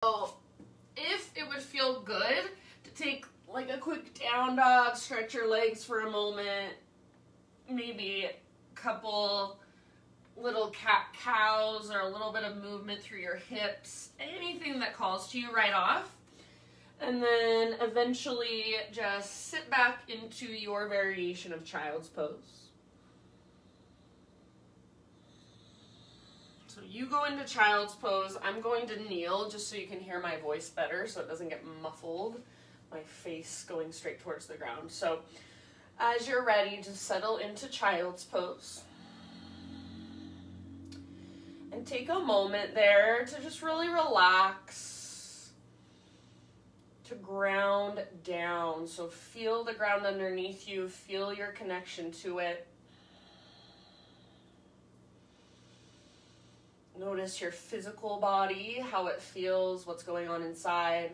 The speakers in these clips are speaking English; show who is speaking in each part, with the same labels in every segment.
Speaker 1: So if it would feel good to take like a quick down dog, stretch your legs for a moment, maybe a couple little cat-cows or a little bit of movement through your hips, anything that calls to you right off. And then eventually just sit back into your variation of child's pose. So you go into child's pose. I'm going to kneel just so you can hear my voice better so it doesn't get muffled, my face going straight towards the ground. So as you're ready, just settle into child's pose. And take a moment there to just really relax, to ground down. So feel the ground underneath you, feel your connection to it. Notice your physical body, how it feels, what's going on inside.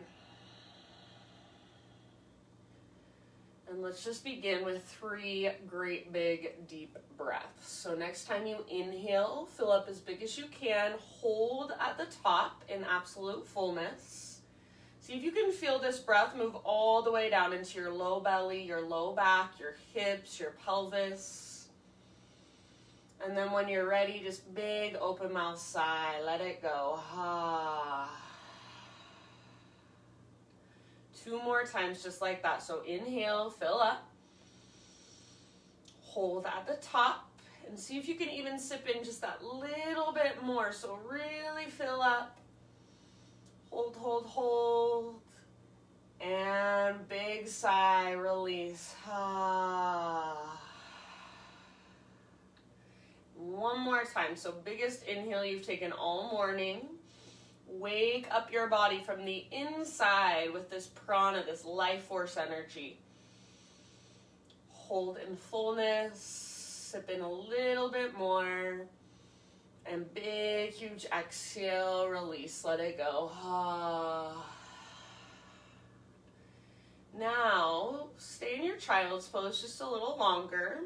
Speaker 1: And let's just begin with 3 great big deep breaths. So next time you inhale, fill up as big as you can, hold at the top in absolute fullness. See if you can feel this breath move all the way down into your low belly, your low back, your hips, your pelvis. And then when you're ready, just big open mouth sigh, let it go. Ah. 2 more times just like that. So inhale, fill up, hold at the top, and see if you can even sip in just that little bit more. So really fill up, hold, hold, hold, and big sigh, release. Ah. 1 more time. So biggest inhale you've taken all morning. Wake up your body from the inside with this prana, this life force energy. Hold in fullness, sip in a little bit more, and big, huge exhale, release, let it go. Now, stay in your child's pose just a little longer.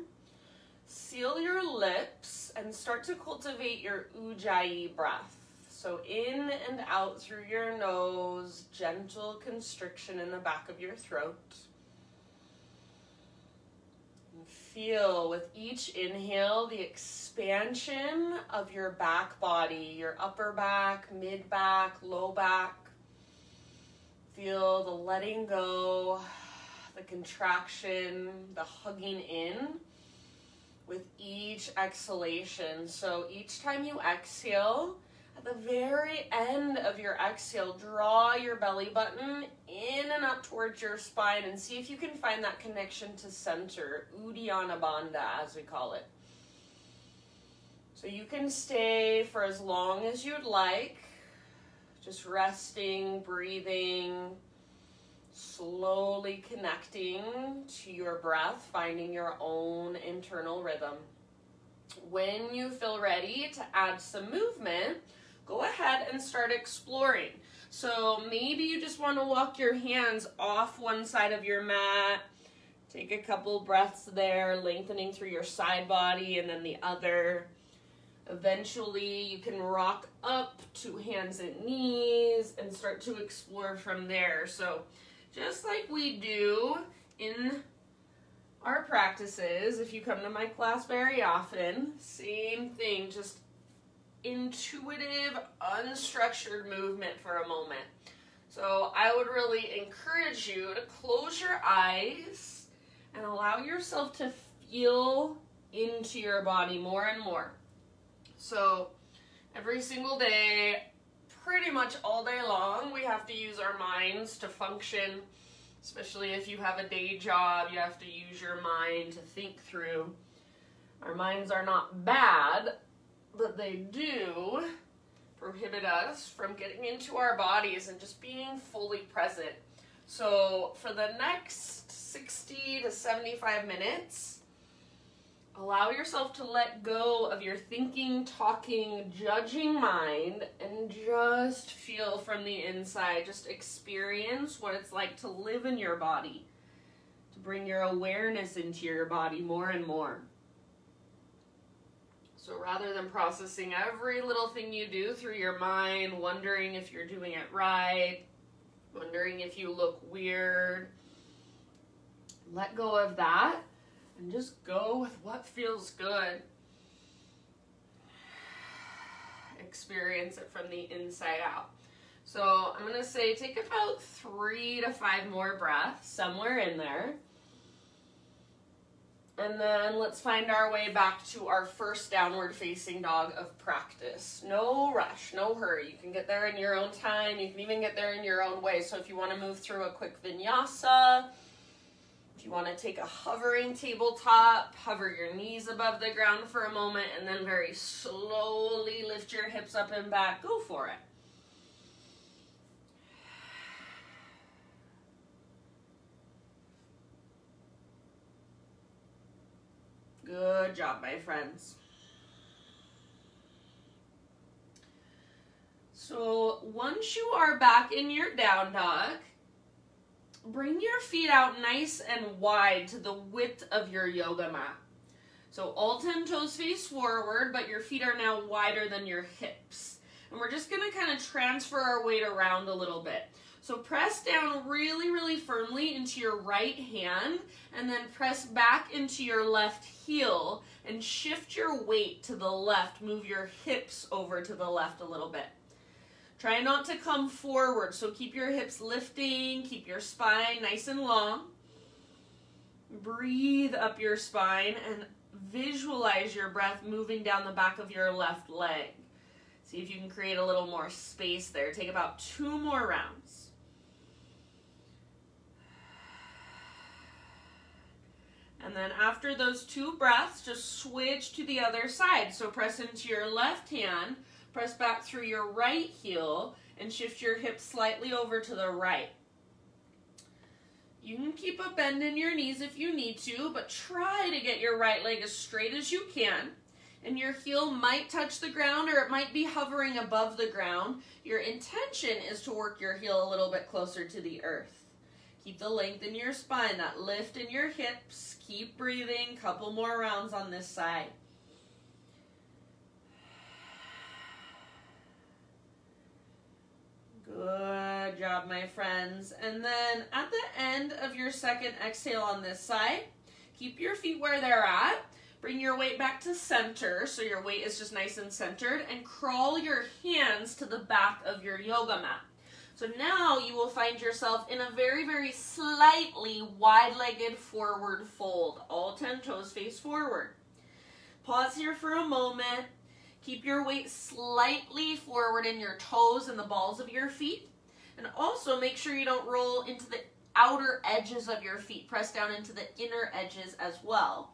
Speaker 1: Seal your lips and start to cultivate your Ujjayi breath. So in and out through your nose, gentle constriction in the back of your throat. And feel with each inhale the expansion of your back body, your upper back, mid back, low back. Feel the letting go, the contraction, the hugging in with each exhalation. So each time you exhale, at the very end of your exhale, draw your belly button in and up towards your spine and see if you can find that connection to center, Uddiyana Bandha as we call it. So you can stay for as long as you'd like, just resting, breathing, slowly connecting to your breath, finding your own internal rhythm. When you feel ready to add some movement, go ahead and start exploring. So maybe you just want to walk your hands off one side of your mat. Take a couple breaths there, lengthening through your side body and then the other. Eventually, you can rock up to hands and knees and start to explore from there. So just like we do in our practices, if you come to my class very often, same thing, just intuitive, unstructured movement for a moment. So I would really encourage you to close your eyes and allow yourself to feel into your body more and more. So every single day, pretty much all day long, we have to use our minds to function, especially if you have a day job, you have to use your mind to think through. Our minds are not bad, but they do prohibit us from getting into our bodies and just being fully present. So for the next 60 to 75 minutes, allow yourself to let go of your thinking, talking, judging mind and just feel from the inside. Just experience what it's like to live in your body, to bring your awareness into your body more and more. So rather than processing every little thing you do through your mind, wondering if you're doing it right, wondering if you look weird, let go of that and just go with what feels good. Experience it from the inside out. So I'm going to say take about 3 to 5 more breaths, somewhere in there. And then let's find our way back to our first downward facing dog of practice. No rush, no hurry. You can get there in your own time. You can even get there in your own way. So if you want to move through a quick vinyasa, if you want to take a hovering tabletop, hover your knees above the ground for a moment, and then very slowly lift your hips up and back, go for it. Good job, my friends. So once you are back in your down dog, bring your feet out nice and wide to the width of your yoga mat. So all 10 toes face forward, but your feet are now wider than your hips. And we're just going to kind of transfer our weight around a little bit. So press down really, really firmly into your right hand, and then press back into your left heel and shift your weight to the left. Move your hips over to the left a little bit. Try not to come forward, so keep your hips lifting, keep your spine nice and long. Breathe up your spine and visualize your breath moving down the back of your left leg. See if you can create a little more space there. Take about 2 more rounds. And then after those 2 breaths, just switch to the other side. So press into your left hand, press back through your right heel, and shift your hips slightly over to the right. You can keep a bend in your knees if you need to, but try to get your right leg as straight as you can. And your heel might touch the ground, or it might be hovering above the ground. Your intention is to work your heel a little bit closer to the earth. Keep the length in your spine, that lift in your hips. Keep breathing. Couple more rounds on this side. Good job, my friends. And then at the end of your second exhale on this side, keep your feet where they're at. Bring your weight back to center, so your weight is just nice and centered, and crawl your hands to the back of your yoga mat. So now you will find yourself in a very, very slightly wide-legged forward fold. All 10 toes face forward. Pause here for a moment. Keep your weight slightly forward in your toes and the balls of your feet. And also make sure you don't roll into the outer edges of your feet. Press down into the inner edges as well.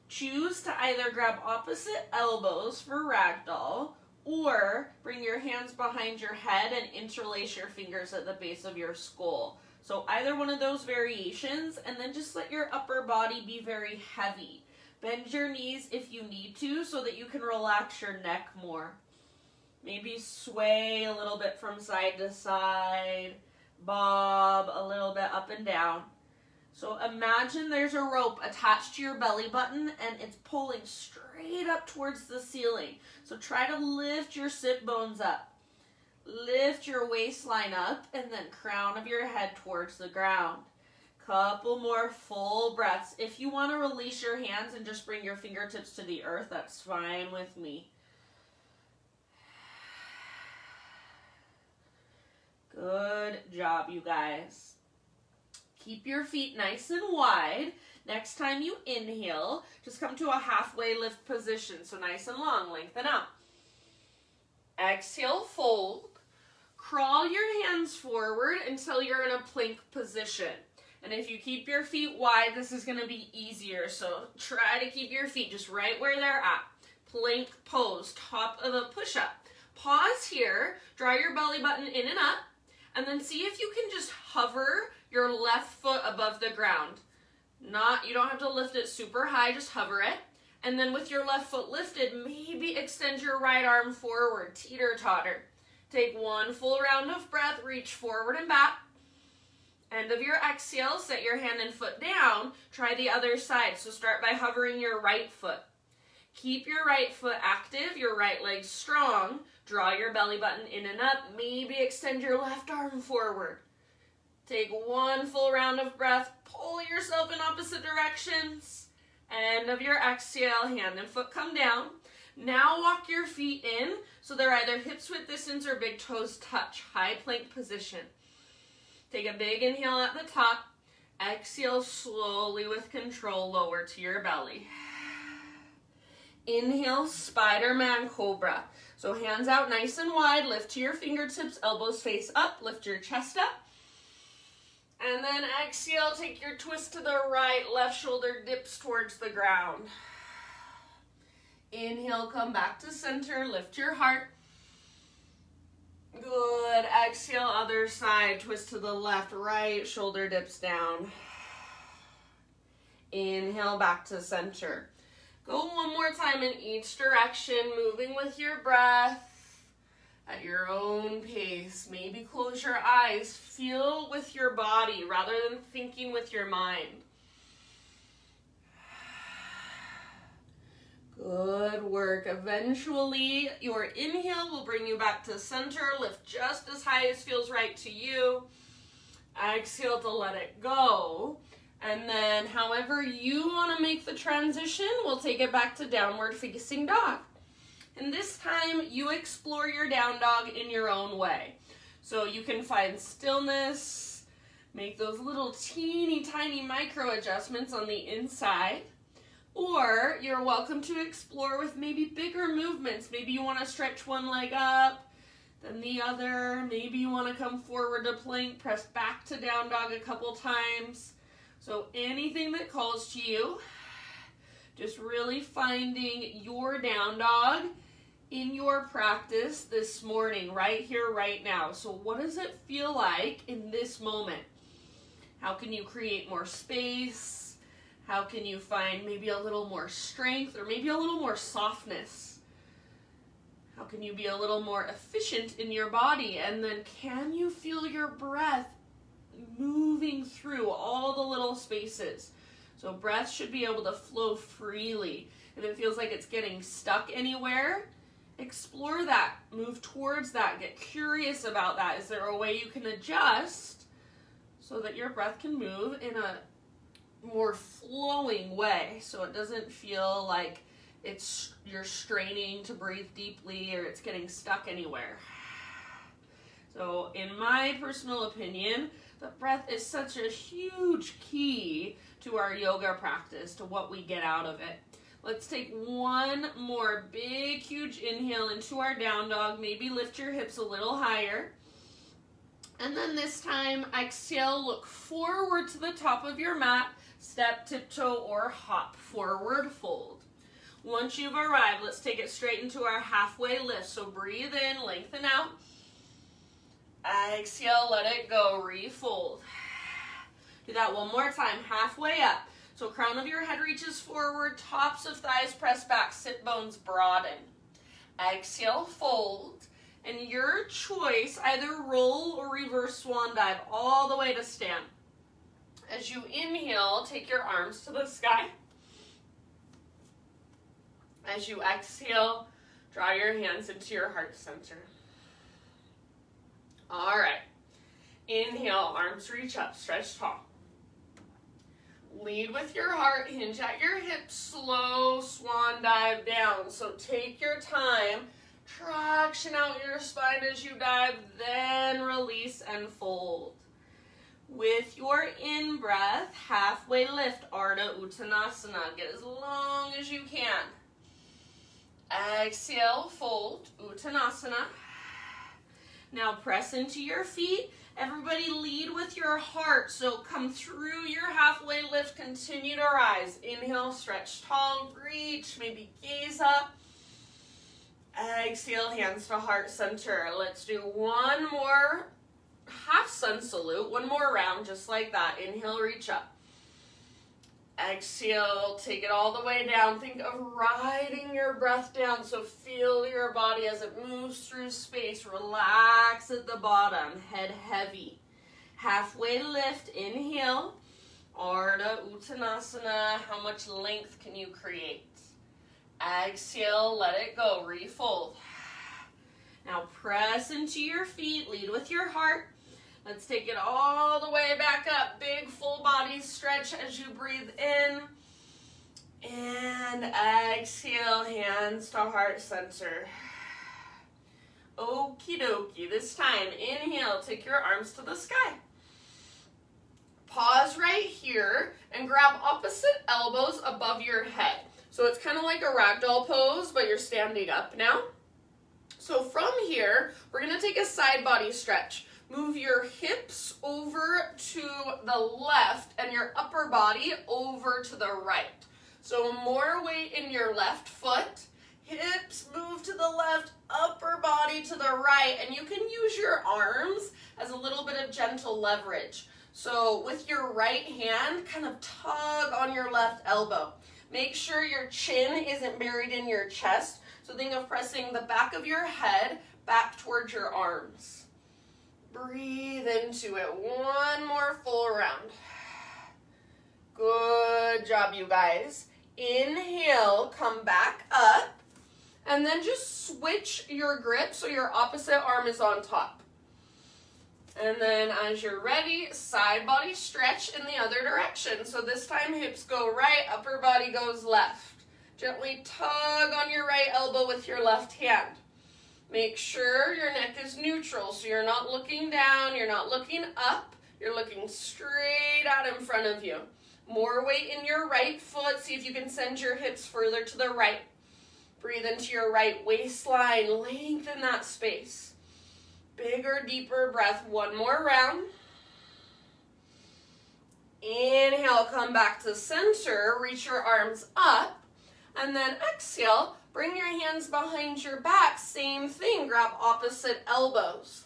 Speaker 1: Choose to either grab opposite elbows for ragdoll, or bring your hands behind your head and interlace your fingers at the base of your skull. So either one of those variations, and then just let your upper body be very heavy. Bend your knees if you need to so that you can relax your neck more. Maybe sway a little bit from side to side, bob a little bit up and down. So imagine there's a rope attached to your belly button and it's pulling straight up towards the ceiling. So try to lift your sit bones up. Lift your waistline up and then crown of your head towards the ground. Couple more full breaths. If you want to release your hands and just bring your fingertips to the earth, that's fine with me. Good job, you guys. Keep your feet nice and wide. Next time you inhale, just come to a halfway lift position. So nice and long, lengthen out. Exhale, fold. Crawl your hands forward until you're in a plank position. And if you keep your feet wide, this is going to be easier. So try to keep your feet just right where they're at. Plank pose, top of a push-up. Pause here, draw your belly button in and up, and then see if you can just hover your left foot above the ground. You don't have to lift it super high, just hover it. And then with your left foot lifted, maybe extend your right arm forward, teeter-totter. Take 1 full round of breath, reach forward and back. End of your exhale, set your hand and foot down. Try the other side. So start by hovering your right foot. Keep your right foot active, your right leg strong. Draw your belly button in and up. Maybe extend your left arm forward. Take one full round of breath. Pull yourself in opposite directions. End of your exhale, hand and foot come down. Now walk your feet in so they're either hips width distance or big toes touch. High plank position. Take a big inhale at the top. Exhale slowly with control, lower to your belly. Inhale, Spiderman Cobra. So hands out nice and wide, lift to your fingertips, elbows face up, lift your chest up. And then exhale, take your twist to the right, left shoulder dips towards the ground. Inhale, come back to center, lift your heart. Good, exhale, other side, twist to the left, right, shoulder dips down. Inhale, back to center. Go one more time in each direction, moving with your breath at your own pace. Maybe close your eyes, feel with your body rather than thinking with your mind. Good work. Eventually, your inhale will bring you back to center. Lift just as high as feels right to you. Exhale to let it go. And then however you want to make the transition, we'll take it back to downward facing dog. And this time, you explore your down dog in your own way. So you can find stillness, make those little teeny tiny micro adjustments on the inside. Or you're welcome to explore with maybe bigger movements. Maybe you want to stretch one leg up, then the other. Maybe you want to come forward to plank, press back to down dog a couple times. So anything that calls to you, just really finding your down dog in your practice this morning, right here, right now. So what does it feel like in this moment? How can you create more space? How can you find maybe a little more strength or maybe a little more softness? How can you be a little more efficient in your body? And then can you feel your breath moving through all the little spaces? So breath should be able to flow freely. If it feels like it's getting stuck anywhere, explore that, move towards that, get curious about that. Is there a way you can adjust so that your breath can move in a more flowing way, so it doesn't feel like you're straining to breathe deeply or it's getting stuck anywhere? So in my personal opinion, the breath is such a huge key to our yoga practice, to what we get out of it. Let's take one more big, huge inhale into our down dog. Maybe lift your hips a little higher. And then this time, exhale, look forward to the top of your mat, step, tiptoe, or hop, forward fold. Once you've arrived, let's take it straight into our halfway lift. So breathe in, lengthen out. Exhale, let it go, refold. Do that one more time, halfway up. So crown of your head reaches forward, tops of thighs press back, sit bones broaden. Exhale, fold. And your choice, either roll or reverse swan dive all the way to stand. As you inhale, take your arms to the sky. As you exhale, draw your hands into your heart center. All right. Inhale, arms reach up, stretch tall. Lead with your heart, hinge at your hips, slow swan dive down. So take your time, traction out your spine as you dive, then release and fold. With your in-breath, halfway lift, Ardha Uttanasana. Get as long as you can. Exhale, fold, Uttanasana. Now press into your feet. Everybody lead with your heart. So come through your halfway lift, continue to rise. Inhale, stretch tall, reach, maybe gaze up. Exhale, hands to heart center. Let's do one more half sun salute, one more round just like that. Inhale, reach up. Exhale, take it all the way down. Think of riding your breath down, so feel your body as it moves through space. Relax at the bottom, head heavy. Halfway lift, inhale. Ardha Uttanasana, how much length can you create? Exhale, let it go, refold. Now press into your feet, lead with your heart. Let's take it all the way back up. Big full body stretch as you breathe in. And exhale, hands to heart center. Okie dokie. This time, inhale, take your arms to the sky. Pause right here and grab opposite elbows above your head. So it's kind of like a ragdoll pose, but you're standing up now. So from here, we're going to take a side body stretch. Move your hips over to the left and your upper body over to the right. So more weight in your left foot, hips move to the left, upper body to the right, and you can use your arms as a little bit of gentle leverage. So with your right hand, kind of tug on your left elbow. Make sure your chin isn't buried in your chest. So think of pressing the back of your head back towards your arms. Breathe into it. One more full round. Good job, you guys. Inhale, come back up, and then just switch your grip so your opposite arm is on top. And then as you're ready, side body stretch in the other direction. So this time hips go right, upper body goes left. Gently tug on your right elbow with your left hand. Make sure your neck is neutral, so you're not looking down, you're not looking up, you're looking straight out in front of you. More weight in your right foot. See if you can send your hips further to the right. Breathe into your right waistline. Lengthen that space. Bigger, deeper breath. One more round. Inhale, come back to center. Reach your arms up. And then exhale, bring your hands behind your back. Same thing, grab opposite elbows.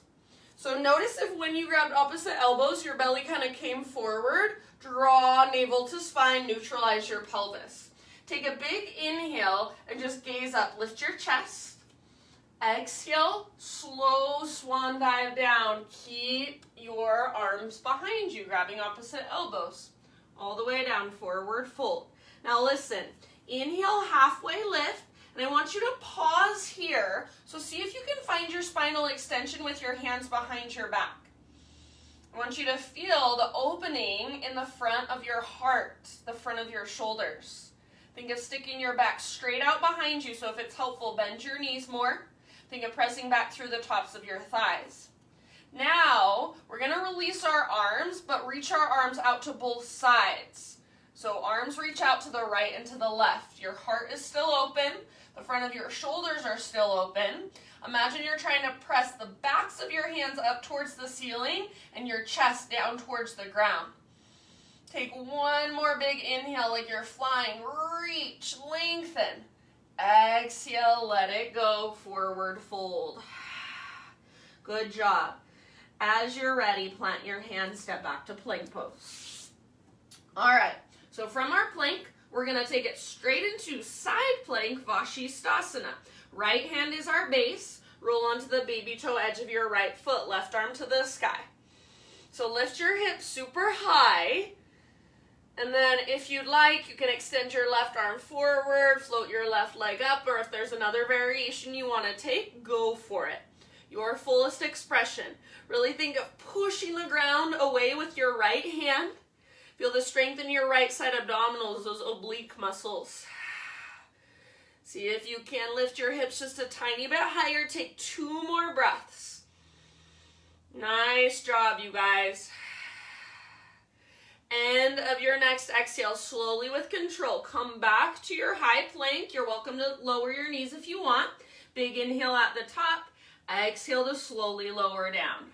Speaker 1: So notice if when you grabbed opposite elbows, your belly kind of came forward. Draw navel to spine, neutralize your pelvis. Take a big inhale and just gaze up. Lift your chest. Exhale, slow swan dive down. Keep your arms behind you, grabbing opposite elbows. All the way down, forward fold. Now listen, inhale, halfway lift, and I want you to pause here. So see if you can find your spinal extension with your hands behind your back. I want you to feel the opening in the front of your heart, the front of your shoulders. Think of sticking your back straight out behind you, so if it's helpful, bend your knees more. Think of pressing back through the tops of your thighs. Now, we're going to release our arms, but reach our arms out to both sides. So arms reach out to the right and to the left. Your heart is still open. The front of your shoulders are still open. Imagine you're trying to press the backs of your hands up towards the ceiling and your chest down towards the ground. Take one more big inhale like you're flying. Reach, lengthen. Exhale, let it go. Forward fold. Good job. As you're ready, plant your hands, step back to plank pose. All right, so from our plank, we're going to take it straight into side plank, Vashisthasana. Right hand is our base. Roll onto the baby toe edge of your right foot, left arm to the sky. So lift your hips super high. And then if you'd like, you can extend your left arm forward, float your left leg up, or if there's another variation you want to take, go for it. Your fullest expression. Really think of pushing the ground away with your right hand. Feel the strength in your right side abdominals, those oblique muscles. See if you can lift your hips just a tiny bit higher. Take 2 more breaths. Nice job, you guys. End of your next exhale, slowly with control. Come back to your high plank. You're welcome to lower your knees if you want. Big inhale at the top. Exhale to slowly lower down.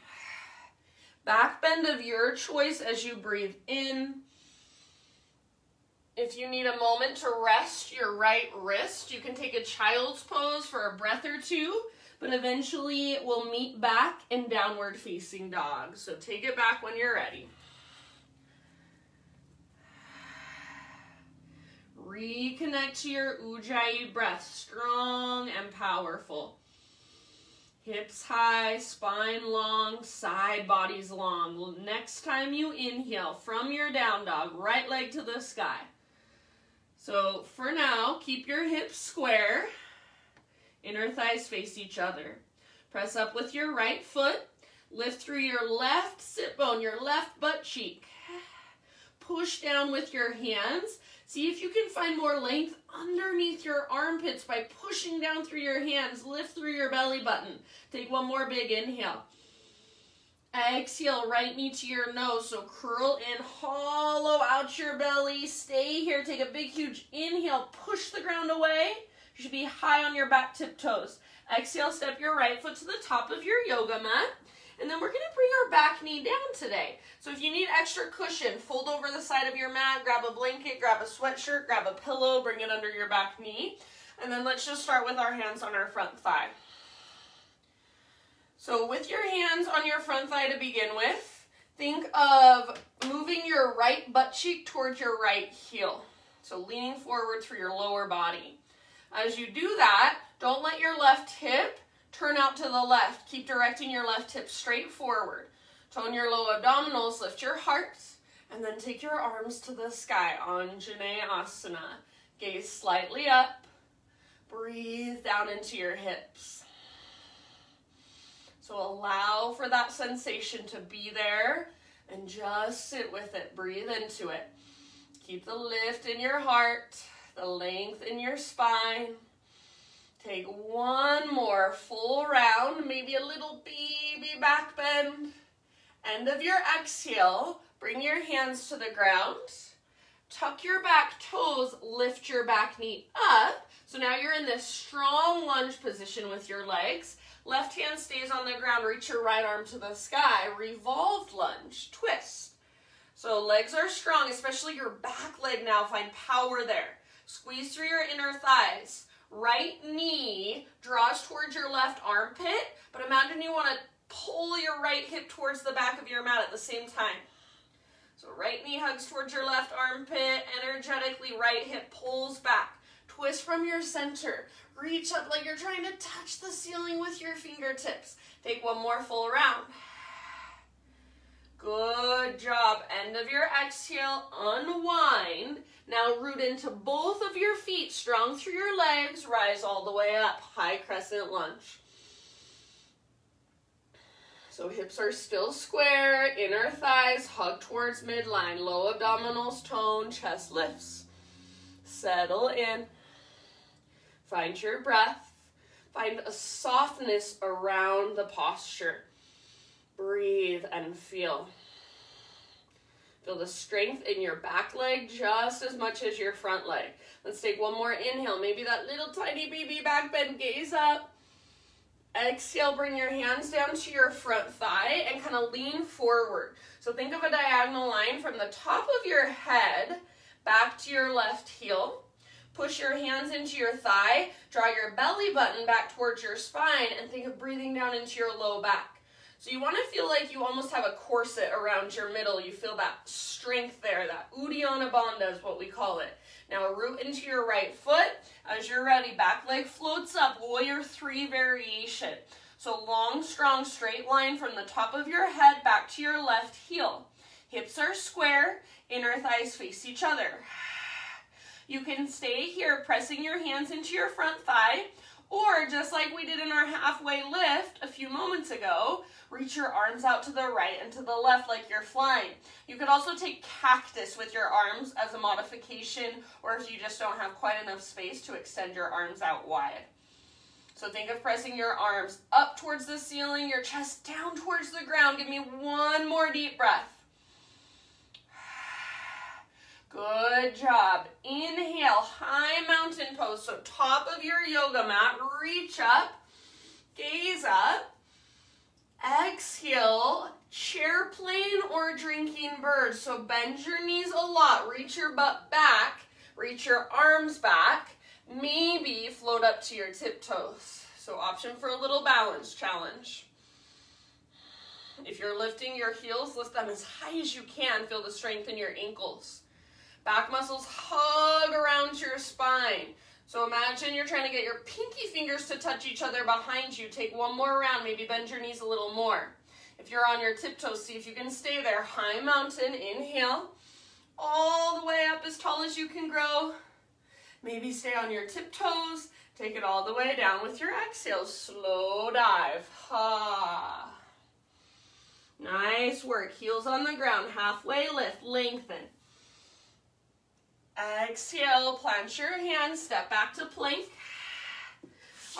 Speaker 1: Back bend of your choice as you breathe in. If you need a moment to rest your right wrist, you can take a child's pose for a breath or two, but eventually we'll meet back in downward facing dog. So take it back when you're ready. Reconnect to your Ujjayi breath, strong and powerful. Hips high, spine long, side bodies long. Next time you inhale from your down dog, right leg to the sky. So for now, keep your hips square. Inner thighs face each other. Press up with your right foot. Lift through your left sit bone, your left butt cheek. Push down with your hands. See if you can find more length underneath your armpits by pushing down through your hands. Lift through your belly button. Take one more big inhale. Exhale, right knee to your nose. So curl in, hollow out your belly. Stay here. Take a big, huge inhale. Push the ground away. You should be high on your back tiptoes. Exhale, step your right foot to the top of your yoga mat. And then we're going to bring our back knee down today. So if you need extra cushion, fold over the side of your mat, grab a blanket, grab a sweatshirt, grab a pillow, bring it under your back knee. And then let's just start with our hands on our front thigh. So with your hands on your front thigh to begin with, think of moving your right butt cheek towards your right heel. So leaning forward through your lower body. As you do that, don't let your left hip turn out to the left. Keep directing your left hip straight forward. Tone your low abdominals, lift your heart, and then take your arms to the sky. Anjaneyasana. Gaze slightly up. Breathe down into your hips. So allow for that sensation to be there and just sit with it. Breathe into it. Keep the lift in your heart, the length in your spine. Take one more full round, maybe a little baby back bend. End of your exhale, bring your hands to the ground. Tuck your back toes, lift your back knee up. So now you're in this strong lunge position with your legs. Left hand stays on the ground, reach your right arm to the sky. Revolved lunge, twist. So legs are strong, especially your back leg now. Find power there. Squeeze through your inner thighs. Right knee draws towards your left armpit, but imagine you want to pull your right hip towards the back of your mat at the same time. So right knee hugs towards your left armpit, energetically right hip pulls back. Twist from your center. Reach up like you're trying to touch the ceiling with your fingertips. Take one more full round. Good job. End of your exhale, unwind. Now root into both of your feet, strong through your legs, rise all the way up, high crescent lunge. So hips are still square, inner thighs hug towards midline, low abdominals tone, chest lifts. Settle in. Find your breath. Find a softness around the posture. Breathe and feel. Feel the strength in your back leg just as much as your front leg. Let's take one more inhale. Maybe that little tiny baby back bend, gaze up. Exhale, bring your hands down to your front thigh and kind of lean forward. So think of a diagonal line from the top of your head back to your left heel. Push your hands into your thigh. Draw your belly button back towards your spine and think of breathing down into your low back. So you want to feel like you almost have a corset around your middle. You feel that strength there, that Uddiyana Bandha is what we call it. Now root into your right foot. As you're ready, back leg floats up, warrior 3 variation. So long, strong, straight line from the top of your head back to your left heel. Hips are square, inner thighs face each other. You can stay here pressing your hands into your front thigh, or just like we did in our halfway lift a few moments ago, reach your arms out to the right and to the left like you're flying. You could also take cactus with your arms as a modification, or if you just don't have quite enough space to extend your arms out wide. So think of pressing your arms up towards the ceiling, your chest down towards the ground. Give me one more deep breath. Good job. Inhale, high mountain pose. So top of your yoga mat, reach up, gaze up. Exhale, chair plane or drinking bird. So bend your knees a lot. Reach your butt back. Reach your arms back. Maybe float up to your tiptoes. So option for a little balance challenge. If you're lifting your heels, lift them as high as you can. Feel the strength in your ankles. Back muscles hug around your spine. So imagine you're trying to get your pinky fingers to touch each other behind you. Take one more round, maybe bend your knees a little more. If you're on your tiptoes, see if you can stay there. High mountain, inhale. All the way up as tall as you can grow. Maybe stay on your tiptoes. Take it all the way down with your exhale. Slow dive. Ha. Nice work. Heels on the ground. Halfway lift. Lengthen. Exhale. Plant your hands. Step back to plank.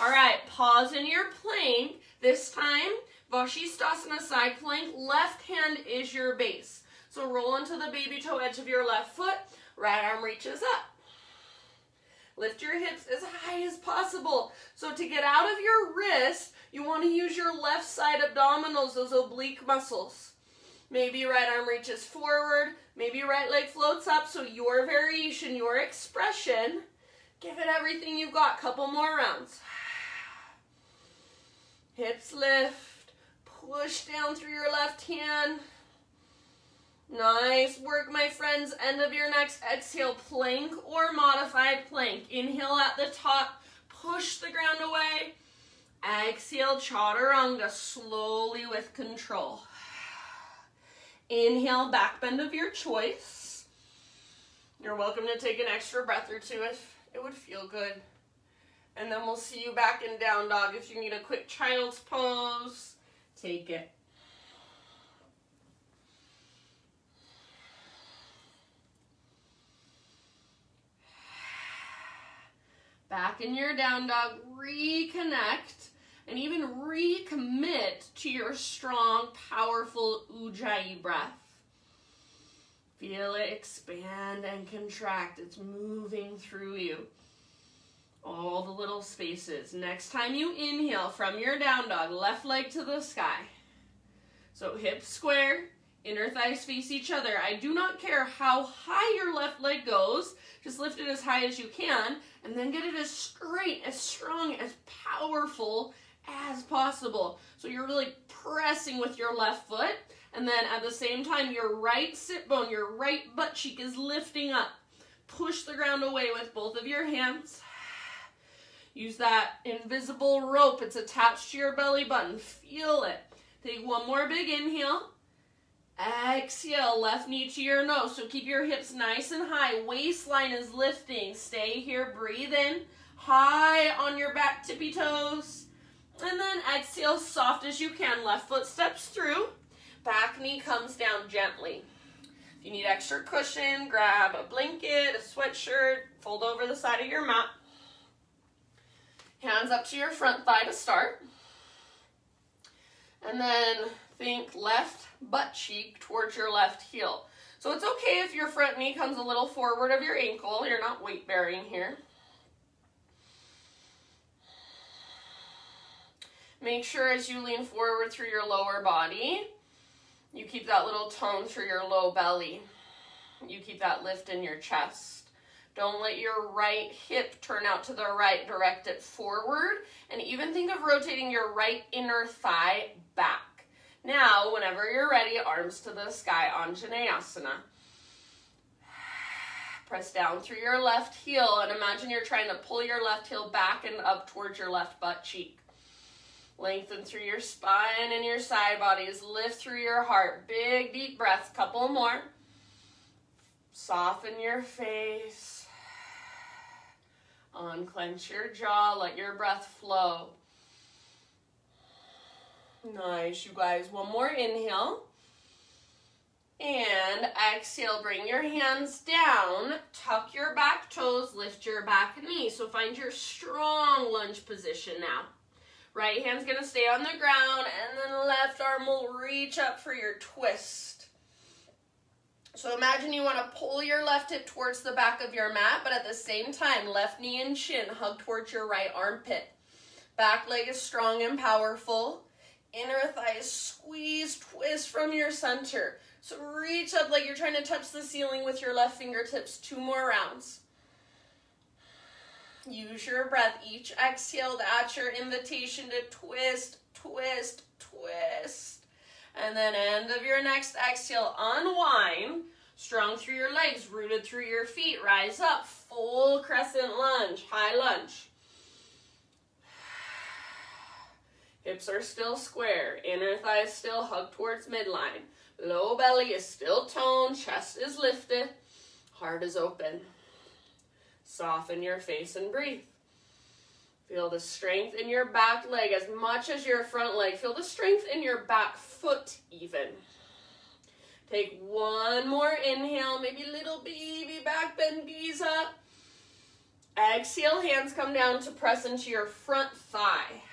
Speaker 1: All right. Pause in your plank. This time, Vashisthasana side plank. Left hand is your base. So roll into the baby toe edge of your left foot. Right arm reaches up. Lift your hips as high as possible. So to get out of your wrist, you want to use your left side abdominals, those oblique muscles. Maybe right arm reaches forward. Maybe right leg floats up. So your variation, your expression, give it everything you've got. Couple more rounds. Hips lift. Push down through your left hand. Nice work, my friends. End of your next exhale, plank or modified plank. Inhale at the top, push the ground away. Exhale, chaturanga, slowly with control. Inhale, back bend of your choice. You're welcome to take an extra breath or two if it would feel good. And then we'll see you back in down dog. If you need a quick child's pose, take it. Back in your down dog, reconnect and even recommit to your strong, powerful Ujjayi breath. Feel it expand and contract. It's moving through you. All the little spaces. Next time you inhale from your down dog, left leg to the sky. So hips square, inner thighs face each other. I do not care how high your left leg goes. Just lift it as high as you can, and then get it as straight, as strong, as powerful as possible. So you're really pressing with your left foot, and then at the same time, your right sit bone, your right butt cheek is lifting up. Push the ground away with both of your hands. Use that invisible rope. It's attached to your belly button. Feel it. Take one more big inhale. Exhale, left knee to your nose. So keep your hips nice and high. Waistline is lifting. Stay here. Breathe in. High on your back tippy toes. And then exhale, soft as you can. Left foot steps through. Back knee comes down gently. If you need extra cushion, grab a blanket, a sweatshirt, fold over the side of your mat. Hands up to your front thigh to start. And then think left butt cheek towards your left heel. So it's okay if your front knee comes a little forward of your ankle. You're not weight bearing here. Make sure as you lean forward through your lower body, you keep that little tone through your low belly. You keep that lift in your chest. Don't let your right hip turn out to the right, direct it forward, and even think of rotating your right inner thigh back. Now, whenever you're ready, arms to the sky, Anjaneyasana. Press down through your left heel, and imagine you're trying to pull your left heel back and up towards your left butt cheek. Lengthen through your spine and your side bodies. Lift through your heart. Big, deep breaths. Couple more. Soften your face. Unclench your jaw. Let your breath flow. Nice, you guys. One more inhale. And exhale. Bring your hands down. Tuck your back toes. Lift your back knee. So find your strong lunge position now. Right hand's going to stay on the ground, and then left arm will reach up for your twist. So imagine you want to pull your left hip towards the back of your mat, but at the same time, left knee and shin hug towards your right armpit. Back leg is strong and powerful. Inner thighs squeeze, twist from your center. So reach up like you're trying to touch the ceiling with your left fingertips. 2 more rounds. Use your breath. Each exhale, that's your invitation to twist, twist, twist. And then end of your next exhale, unwind. Strong through your legs, rooted through your feet. Rise up, full crescent lunge, high lunge. Hips are still square. Inner thighs still hug towards midline. Low belly is still toned. Chest is lifted. Heart is open. Soften your face and breathe. Feel the strength in your back leg as much as your front leg. Feel the strength in your back foot even. Take one more inhale, maybe little baby back bend, knees up. Exhale, hands come down to press into your front thigh.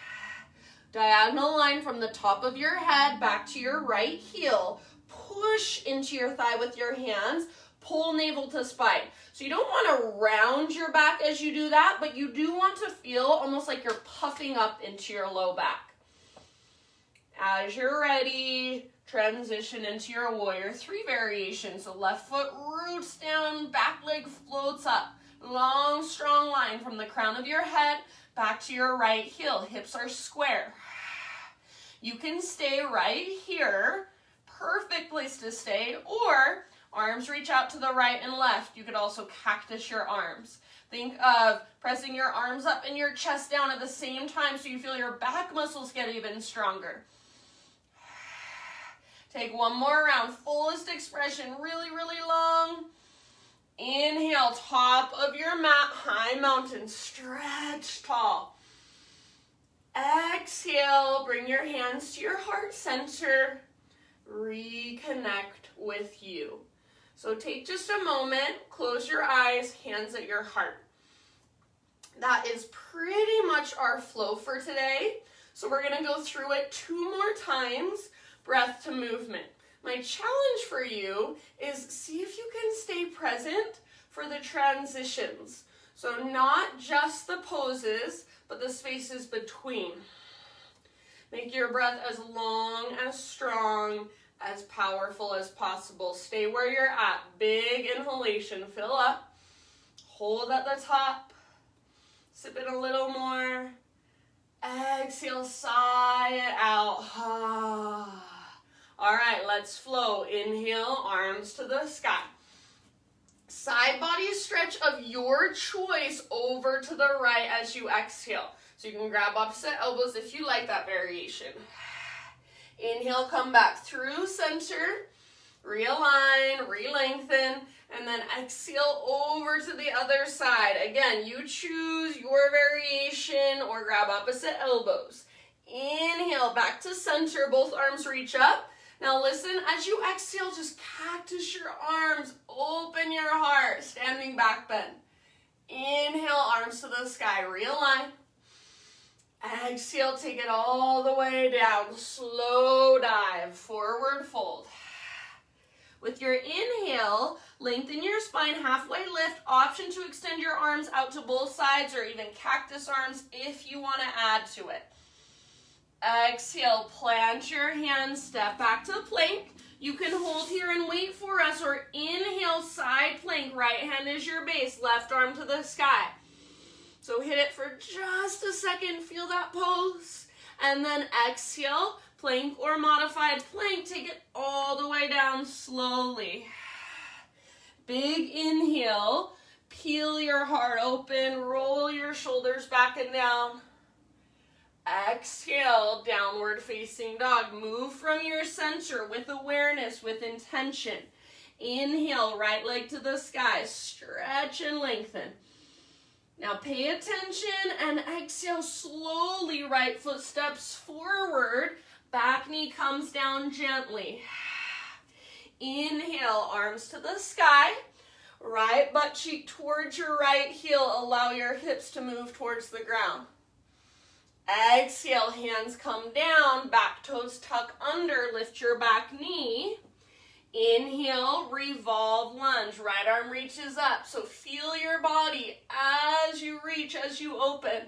Speaker 1: Diagonal line from the top of your head back to your right heel. Push into your thigh with your hands. Pull navel to spine. So you don't want to round your back as you do that, but you do want to feel almost like you're puffing up into your low back. As you're ready, transition into your warrior three variation. So left foot roots down, back leg floats up. Long, strong line from the crown of your head back to your right heel. Hips are square. You can stay right here. Perfect place to stay. Or arms reach out to the right and left. You could also cactus your arms. Think of pressing your arms up and your chest down at the same time so you feel your back muscles get even stronger. Take one more round. Fullest expression. Really, really long. Inhale, top of your mat, high mountain, stretch tall. Exhale, bring your hands to your heart center. Reconnect with you. So take just a moment, close your eyes, hands at your heart. That is pretty much our flow for today. So we're gonna go through it 2 more times, breath to movement. My challenge for you is see if you can stay present for the transitions. So not just the poses, but the spaces between. Make your breath as long, as strong, as powerful as possible. Stay where you're at. Big inhalation, fill up. Hold at the top. Sip it a little more. Exhale, sigh it out. All right, let's flow. Inhale, arms to the sky. Side body stretch of your choice over to the right as you exhale. So you can grab opposite elbows if you like that variation. Inhale, come back through center. Realign, re-lengthen, and then exhale over to the other side. Again, you choose your variation or grab opposite elbows. Inhale, back to center. Both arms reach up. Now listen, as you exhale, just cactus your arms, open your heart, standing back bend. Inhale, arms to the sky, realign. Exhale, take it all the way down, slow dive, forward fold. With your inhale, lengthen your spine, halfway lift, option to extend your arms out to both sides or even cactus arms if you want to add to it. Exhale, plant your hands, step back to plank. You can hold here and wait for us, or inhale, side plank. Right hand is your base, left arm to the sky. So hit it for just a second, feel that pose. And then exhale, plank or modified plank. Take it all the way down slowly. Big inhale, peel your heart open, roll your shoulders back and down. Exhale, downward facing dog. Move from your center with awareness, with intention. Inhale, right leg to the sky. Stretch and lengthen. Now pay attention and exhale slowly. Right foot steps forward. Back knee comes down gently. Inhale, arms to the sky. Right butt cheek towards your right heel. Allow your hips to move towards the ground. Exhale, hands come down, back toes tuck under, lift your back knee. Inhale, revolve lunge, right arm reaches up. So feel your body as you reach, as you open.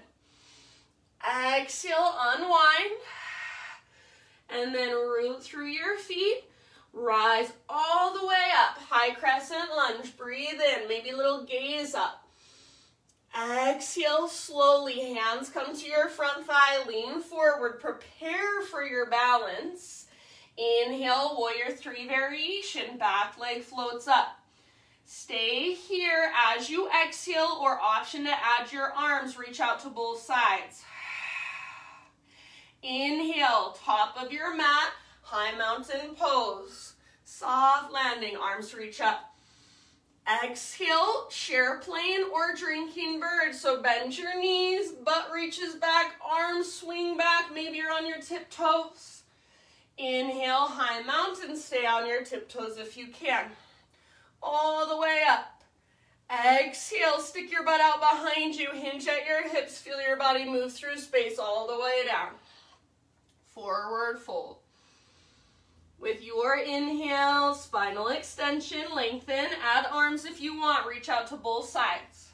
Speaker 1: Exhale, unwind. And then root through your feet. Rise all the way up, high crescent lunge. Breathe in, maybe a little gaze up. Exhale slowly, hands come to your front thigh, lean forward, prepare for your balance. Inhale, warrior three variation, back leg floats up. Stay here as you exhale, or option to add your arms, reach out to both sides. Inhale, top of your mat, high mountain pose. Soft landing, arms reach up. Exhale, chair plane or drinking bird. So bend your knees, butt reaches back, arms swing back. Maybe you're on your tiptoes. Inhale, high mountain. Stay on your tiptoes if you can. All the way up. Exhale, stick your butt out behind you. Hinge at your hips. Feel your body move through space all the way down. Forward fold. With your inhale, spinal extension, lengthen, add arms if you want, reach out to both sides.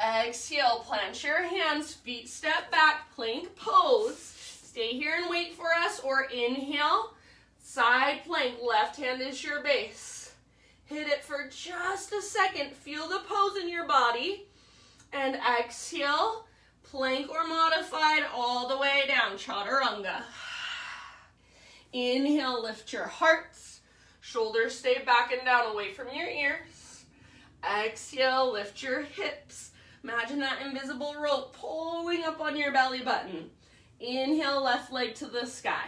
Speaker 1: Exhale, plant your hands, feet step back, plank pose. Stay here and wait for us, or inhale, side plank, left hand is your base. Hit it for just a second, feel the pose in your body, and exhale, plank or modified all the way down, chaturanga. Inhale, lift your hearts. Shoulders stay back and down away from your ears. Exhale, lift your hips. Imagine that invisible rope pulling up on your belly button. Inhale, left leg to the sky.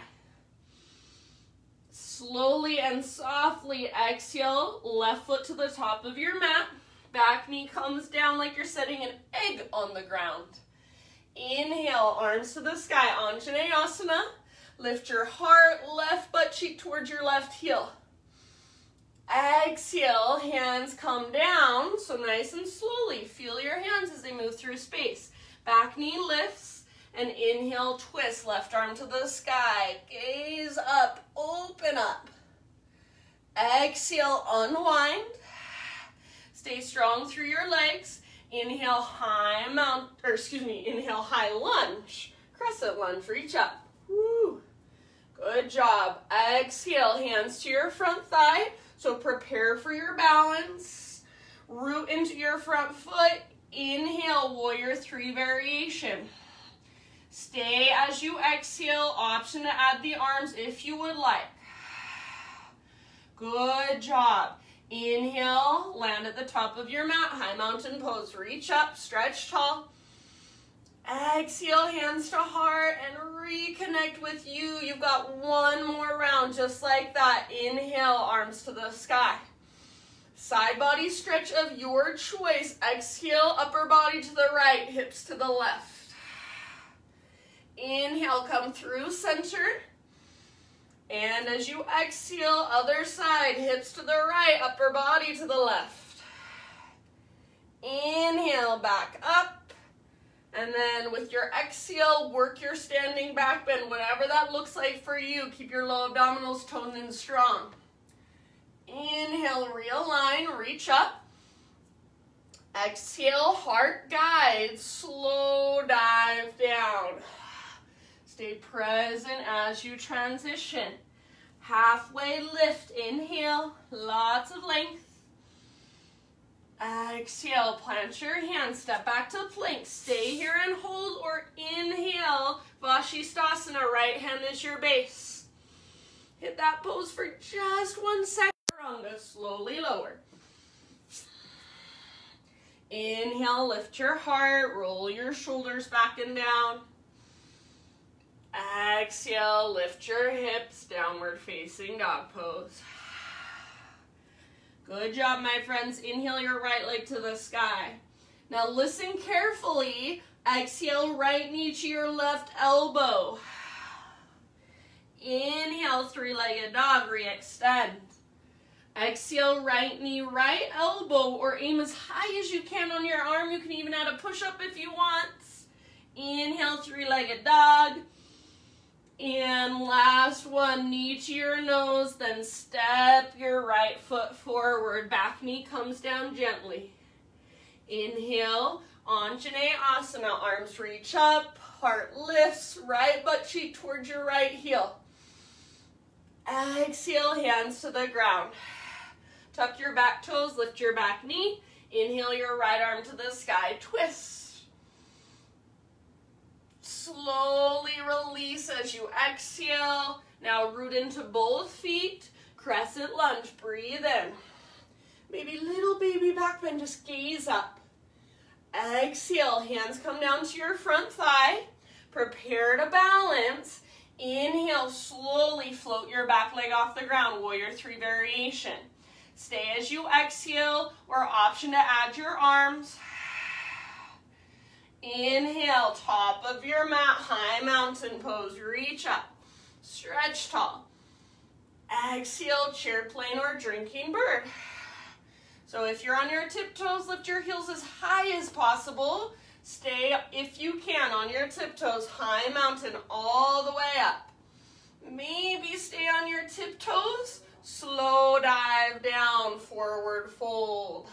Speaker 1: Slowly and softly exhale, left foot to the top of your mat. Back knee comes down like you're setting an egg on the ground. Inhale, arms to the sky, Anjaneyasana. Lift your heart, left butt cheek towards your left heel. Exhale, hands come down, so nice and slowly. Feel your hands as they move through space. Back knee lifts, and inhale, twist, left arm to the sky. Gaze up, open up. Exhale, unwind. Stay strong through your legs. Inhale, inhale, high lunge. Crescent lunge, reach up. Woo. Good job. Exhale, hands to your front thigh. So prepare for your balance. Root into your front foot. Inhale, warrior three variation. Stay as you exhale. Option to add the arms if you would like. Good job. Inhale, land at the top of your mat. High mountain pose. Reach up, stretch tall. Exhale, hands to heart, and reconnect with you. You've got one more round, just like that. Inhale, arms to the sky. Side body stretch of your choice. Exhale, upper body to the right, hips to the left. Inhale, come through center. And as you exhale, other side, hips to the right, upper body to the left. Inhale, back up. And then with your exhale, work your standing back bend, whatever that looks like for you. Keep your low abdominals toned and strong. Inhale, realign, reach up. Exhale, heart guide, slow dive down. Stay present as you transition. Halfway lift, inhale, lots of length. Exhale, plant your hands, step back to plank. Stay here and hold, or inhale, Vashisthasana, right hand is your base. Hit that pose for just 1 second. Slowly lower. Inhale, lift your heart, roll your shoulders back and down. Exhale, lift your hips, downward facing dog pose. Good job, my friends. Inhale your right leg to the sky. Now listen carefully. Exhale, right knee to your left elbow. Inhale, three-legged dog, re-extend. Exhale, right knee, right elbow, or aim as high as you can on your arm. You can even add a push-up if you want. Inhale, three-legged dog. And last one, knee to your nose, then step your right foot forward. Back knee comes down gently. Inhale, Anjaneyasana, arms reach up, heart lifts, right butt cheek towards your right heel. Exhale, hands to the ground. Tuck your back toes, lift your back knee. Inhale your right arm to the sky, twist. Slowly release as you exhale. Now root into both feet. Crescent lunge, breathe in. Maybe little baby back bend, just gaze up. Exhale, hands come down to your front thigh. Prepare to balance. Inhale, slowly float your back leg off the ground, warrior three variation. Stay as you exhale, or option to add your arms. Inhale, top of your mat, high mountain pose. Reach up, stretch tall. Exhale, chair plane or drinking bird. So if you're on your tiptoes, lift your heels as high as possible. Stay, if you can, on your tiptoes, high mountain all the way up. Maybe stay on your tiptoes, slow dive down, forward fold.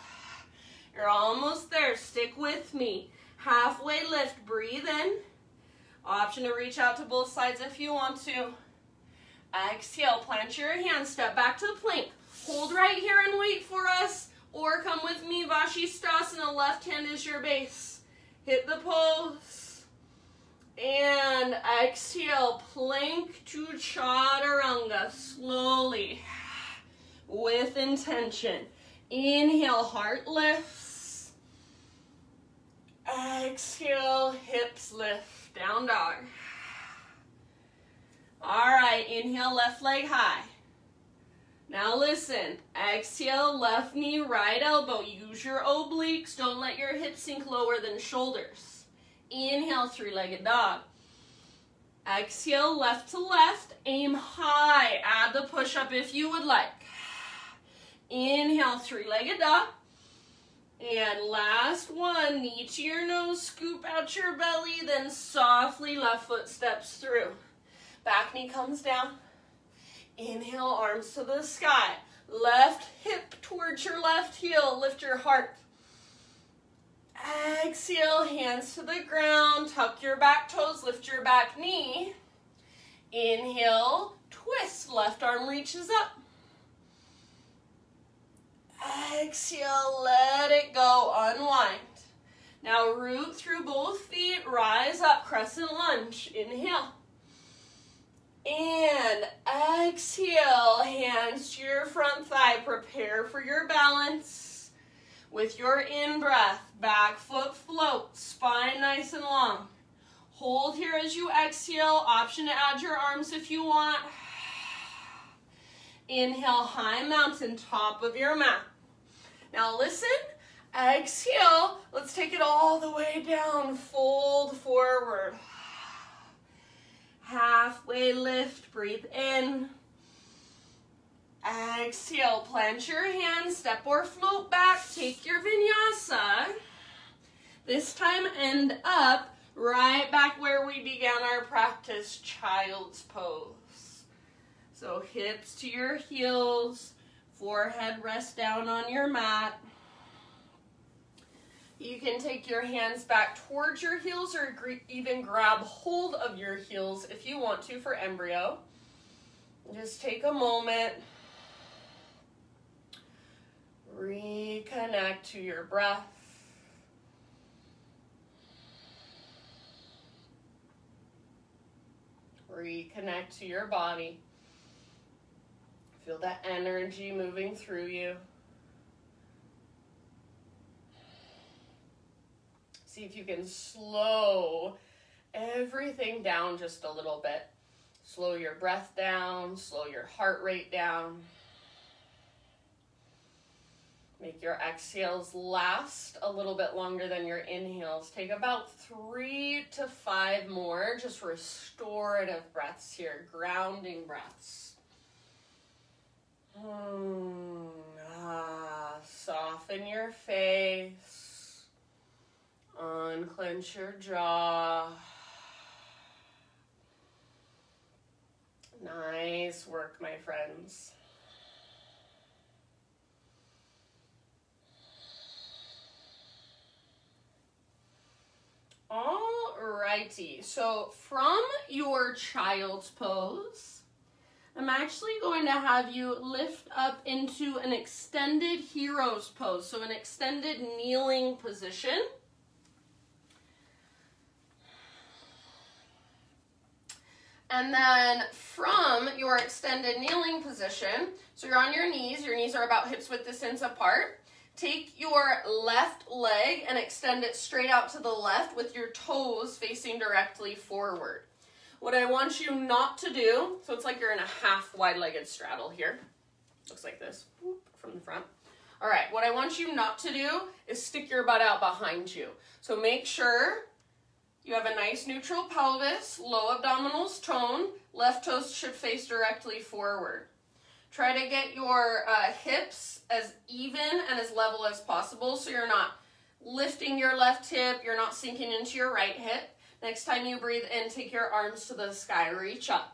Speaker 1: You're almost there, stick with me. Halfway lift, breathe in. Option to reach out to both sides if you want to. Exhale, plant your hands, step back to the plank. Hold right here and wait for us, or come with me, Vashisthasana, left hand is your base. Hit the pose. And exhale, plank to chaturanga, slowly, with intention. Inhale, heart lifts. Exhale, hips lift, down dog. All right, inhale, left leg high. Now listen, exhale, left knee, right elbow. Use your obliques, don't let your hips sink lower than shoulders. Inhale, three-legged dog. Exhale, left to left, aim high. Add the push-up if you would like. Inhale, three-legged dog. And last one, knee to your nose, scoop out your belly, then softly left foot steps through. Back knee comes down. Inhale, arms to the sky. Left hip towards your left heel, lift your heart. Exhale, hands to the ground, tuck your back toes, lift your back knee. Inhale, twist, left arm reaches up. Exhale, let it go, unwind. Now root through both feet, rise up, crescent lunge. Inhale. And exhale, hands to your front thigh, prepare for your balance. With your in-breath, back foot floats, spine nice and long. Hold here as you exhale, option to add your arms if you want. Inhale, high mountain, top of your mat. Now listen, exhale, let's take it all the way down, fold forward. Halfway lift, breathe in. Exhale, plant your hands, step or float back, take your vinyasa. This time end up right back where we began our practice, child's pose. So hips to your heels, forehead rest down on your mat. You can take your hands back towards your heels or even grab hold of your heels if you want to for embryo. Just take a moment. Reconnect to your breath. Reconnect to your body. Feel that energy moving through you. See if you can slow everything down just a little bit. Slow your breath down, slow your heart rate down. Make your exhales last a little bit longer than your inhales. Take about 3 to 5 more, just restorative breaths here, grounding breaths. Soften your face. Unclench your jaw. Nice work, my friends. Alrighty, so from your child's pose, I'm actually going to have you lift up into an extended hero's pose, so an extended kneeling position. And then from your extended kneeling position, so you're on your knees are about hips width distance apart. Take your left leg and extend it straight out to the left with your toes facing directly forward. What I want you not to do, so it's like you're in a half wide-legged straddle here. Looks like this, whoop, from the front. All right, what I want you not to do is stick your butt out behind you. So make sure you have a nice neutral pelvis, low abdominals tone, left toes should face directly forward. Try to get your hips as even and as level as possible so you're not lifting your left hip, you're not sinking into your right hip. Next time you breathe in, take your arms to the sky, reach up.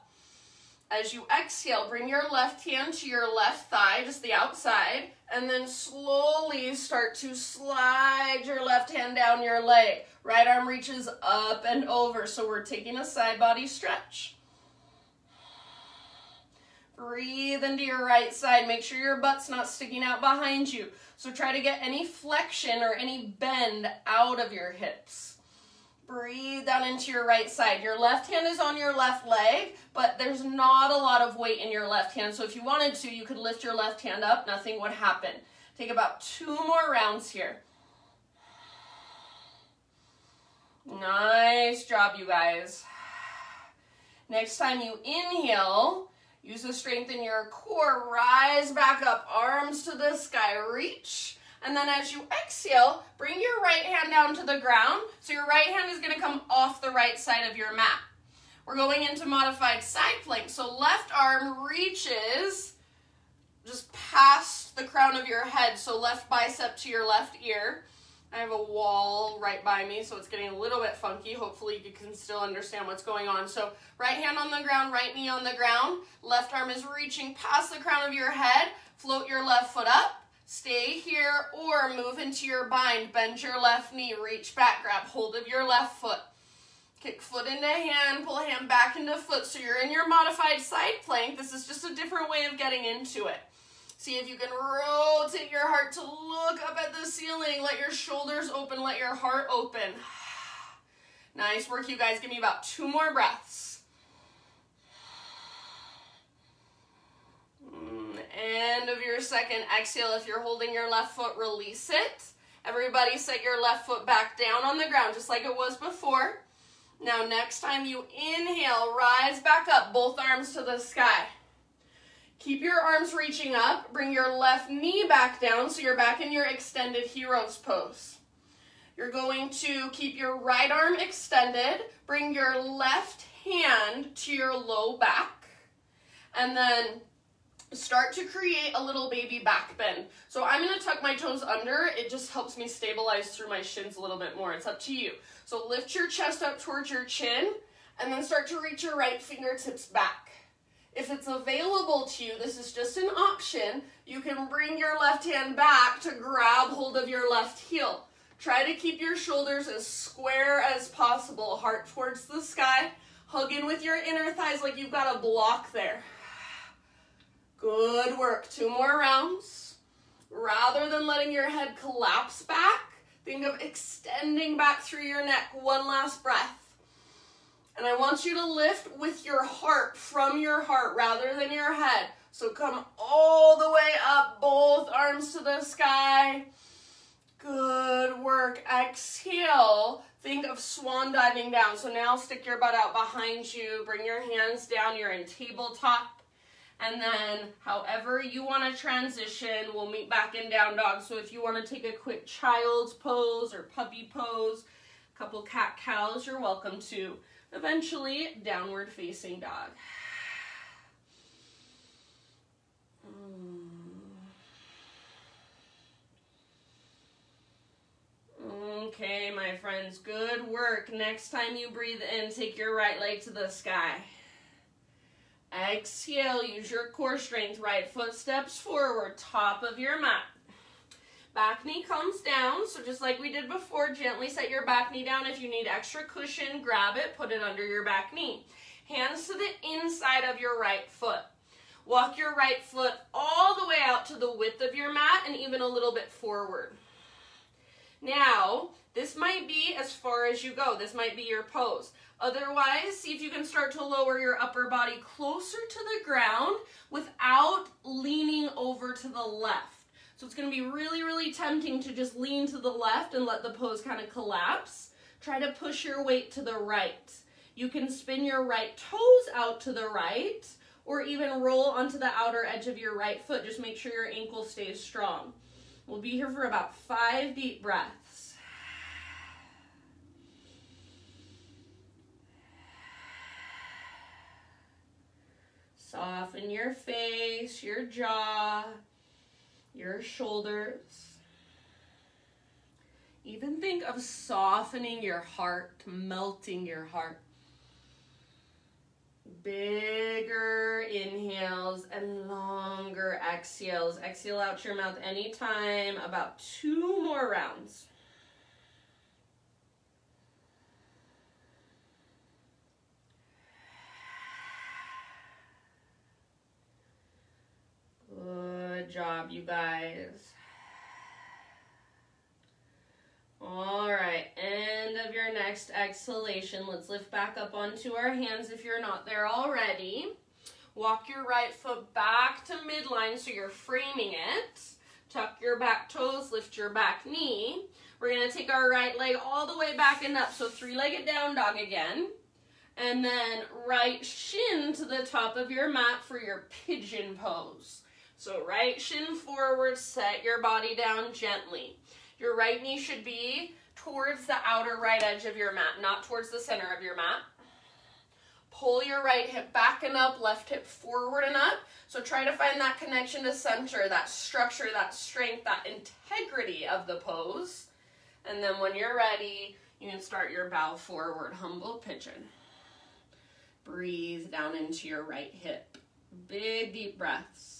Speaker 1: As you exhale, bring your left hand to your left thigh, just the outside, and then slowly start to slide your left hand down your leg. Right arm reaches up and over, so we're taking a side body stretch. Breathe into your right side. Make sure your butt's not sticking out behind you. So try to get any flexion or any bend out of your hips. Breathe down into your right side. Your left hand is on your left leg, but there's not a lot of weight in your left hand. So if you wanted to, you could lift your left hand up. Nothing would happen. Take about 2 more rounds here. Nice job, you guys. Next time you inhale, use the strength in your core. Rise back up, arms to the sky, reach. And then as you exhale, bring your right hand down to the ground. So your right hand is going to come off the right side of your mat. We're going into modified side plank. So left arm reaches just past the crown of your head. So left bicep to your left ear. I have a wall right by me, so it's getting a little bit funky. Hopefully you can still understand what's going on. So right hand on the ground, right knee on the ground. Left arm is reaching past the crown of your head. Float your left foot up. Stay here or move into your bind. Bend your left knee, reach back, grab hold of your left foot. Kick foot into hand, pull hand back into foot. So you're in your modified side plank. This is just a different way of getting into it. See if you can rotate your heart to look up at the ceiling. Let your shoulders open, let your heart open. Nice work, you guys. Give me about 2 more breaths. End of your second exhale. If you're holding your left foot, release it. Everybody set your left foot back down on the ground, just like it was before. Now, next time you inhale, rise back up, both arms to the sky. Keep your arms reaching up. Bring your left knee back down so you're back in your extended hero's pose. You're going to keep your right arm extended. Bring your left hand to your low back. And then start to create a little baby back bend. So I'm going to tuck my toes under. It just helps me stabilize through my shins a little bit more. It's up to you. So lift your chest up towards your chin and then start to reach your right fingertips back. If it's available to you, this is just an option. You can bring your left hand back to grab hold of your left heel. Try to keep your shoulders as square as possible. Heart towards the sky. Hug in with your inner thighs like you've got a block there. Good work. 2 more rounds. Rather than letting your head collapse back, think of extending back through your neck. 1 last breath. And I want you to lift with your heart, from your heart, rather than your head. So come all the way up, both arms to the sky. Good work. Exhale. Think of swan diving down. So now stick your butt out behind you. Bring your hands down. You're in tabletop. And then however you want to transition, we'll meet back in down dog. So if you want to take a quick child's pose or puppy pose, a couple cat-cows, you're welcome to. Eventually, downward facing dog. Okay, my friends, good work. Next time you breathe in, take your right leg to the sky. Exhale, use your core strength. Right foot steps forward, top of your mat. Back knee comes down, so just like we did before, gently set your back knee down. If you need extra cushion, grab it, put it under your back knee. Hands to the inside of your right foot. Walk your right foot all the way out to the width of your mat and even a little bit forward. Now, this might be as far as you go. This might be your pose. Otherwise, see if you can start to lower your upper body closer to the ground without leaning over to the left. So it's going to be really, really tempting to just lean to the left and let the pose kind of collapse. Try to push your weight to the right. You can spin your right toes out to the right, or even roll onto the outer edge of your right foot. Just make sure your ankle stays strong. We'll be here for about 5 deep breaths. Soften your face, your jaw, your shoulders. Even think of softening your heart, melting your heart. Bigger inhales and longer exhales. Exhale out your mouth anytime. About 2 more rounds. Good job, you guys. All right, end of your next exhalation. Let's lift back up onto our hands if you're not there already. Walk your right foot back to midline so you're framing it. Tuck your back toes, lift your back knee. We're gonna take our right leg all the way back and up, so 3-legged down dog again. And then right shin to the top of your mat for your pigeon pose. So right shin forward, set your body down gently. Your right knee should be towards the outer right edge of your mat, not towards the center of your mat. Pull your right hip back and up, left hip forward and up. So try to find that connection to center, that structure, that strength, that integrity of the pose. And then when you're ready, you can start your bow forward, humble pigeon. Breathe down into your right hip. Big deep breaths.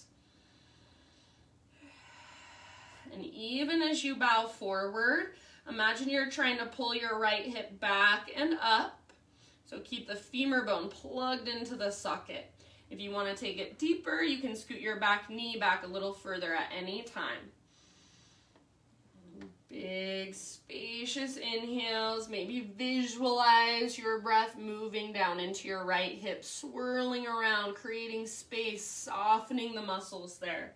Speaker 1: And even as you bow forward, imagine you're trying to pull your right hip back and up. So keep the femur bone plugged into the socket. If you want to take it deeper, you can scoot your back knee back a little further at any time. Big, spacious inhales. Maybe visualize your breath moving down into your right hip, swirling around, creating space, softening the muscles there.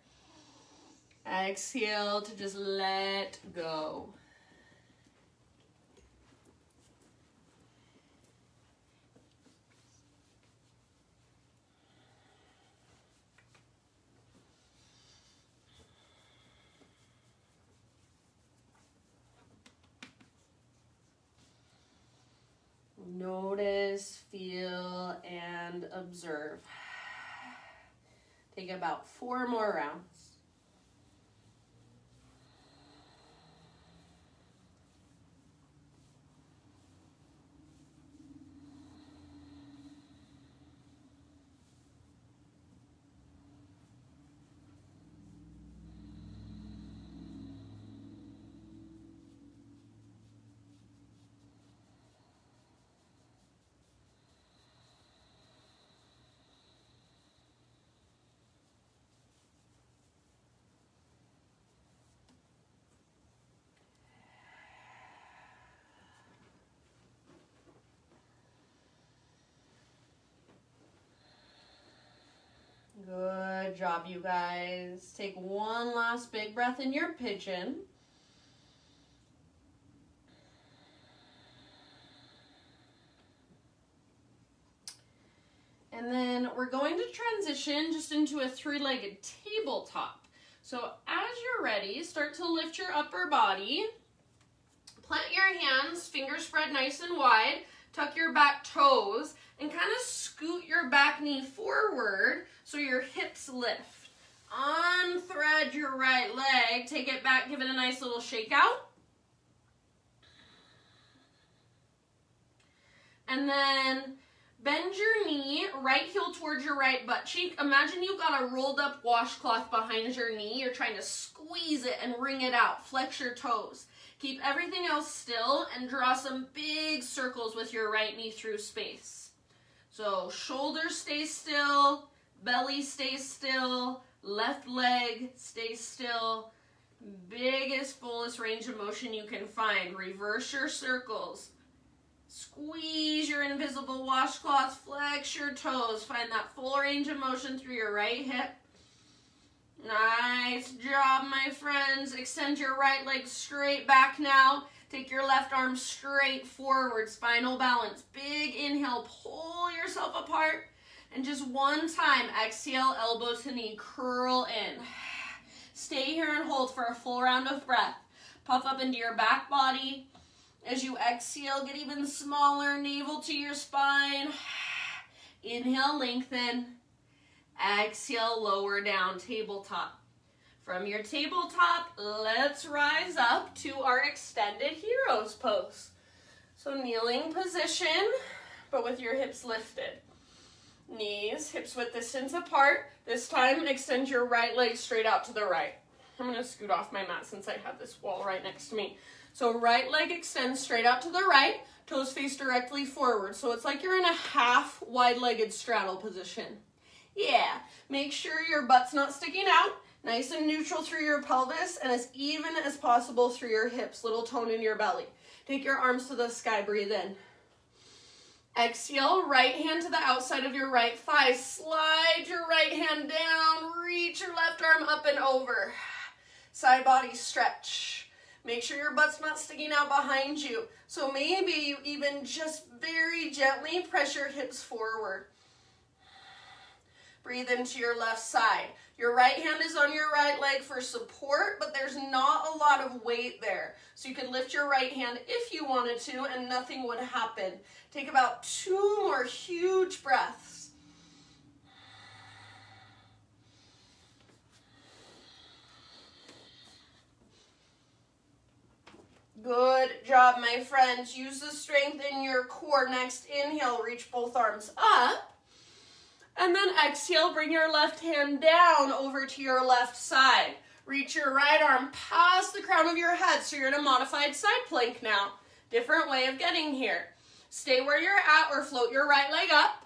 Speaker 1: Exhale to just let go. Notice, feel, and observe. Take about 4 more rounds. Good job, you guys. Take one last big breath in your pigeon. And then we're going to transition just into a 3-legged tabletop. So as you're ready, start to lift your upper body. Plant your hands, fingers spread nice and wide. Tuck your back toes and kind of scoot your back knee forward so your hips lift. Unthread your right leg, take it back, give it a nice little shake out. And then bend your knee, right heel towards your right butt cheek. Imagine you've got a rolled up washcloth behind your knee. You're trying to squeeze it and wring it out. Flex your toes. Keep everything else still and draw some big circles with your right knee through space. So shoulders stay still, belly stays still, left leg stays still. Biggest, fullest range of motion you can find. Reverse your circles. Squeeze your invisible washcloth, flex your toes. Find that full range of motion through your right hip. Nice job, my friends. Extend your right leg straight back now. Take your left arm straight forward, spinal balance. Big inhale, pull yourself apart. And just one time, exhale, elbow to knee, curl in. Stay here and hold for a full round of breath. Puff up into your back body. As you exhale, get even smaller, navel to your spine. Inhale, lengthen. Exhale, lower down, tabletop. From your tabletop, let's rise up to our extended hero's pose. So kneeling position, but with your hips lifted. Knees, hips width distance apart. This time, extend your right leg straight out to the right. I'm going to scoot off my mat since I have this wall right next to me. So right leg extends straight out to the right, toes face directly forward. So it's like you're in a half wide-legged straddle position. Yeah, make sure your butt's not sticking out. Nice and neutral through your pelvis and as even as possible through your hips. Little tone in your belly. Take your arms to the sky, breathe in. Exhale, right hand to the outside of your right thigh. Slide your right hand down. Reach your left arm up and over. Side body stretch. Make sure your butt's not sticking out behind you. So maybe you even just very gently press your hips forward. Breathe into your left side. Your right hand is on your right leg for support, but there's not a lot of weight there. So you could lift your right hand if you wanted to and nothing would happen. Take about 2 more huge breaths. Good job, my friends. Use the strength in your core. Next inhale, reach both arms up. And then exhale, bring your left hand down over to your left side. Reach your right arm past the crown of your head. So you're in a modified side plank now. Different way of getting here. Stay where you're at or float your right leg up.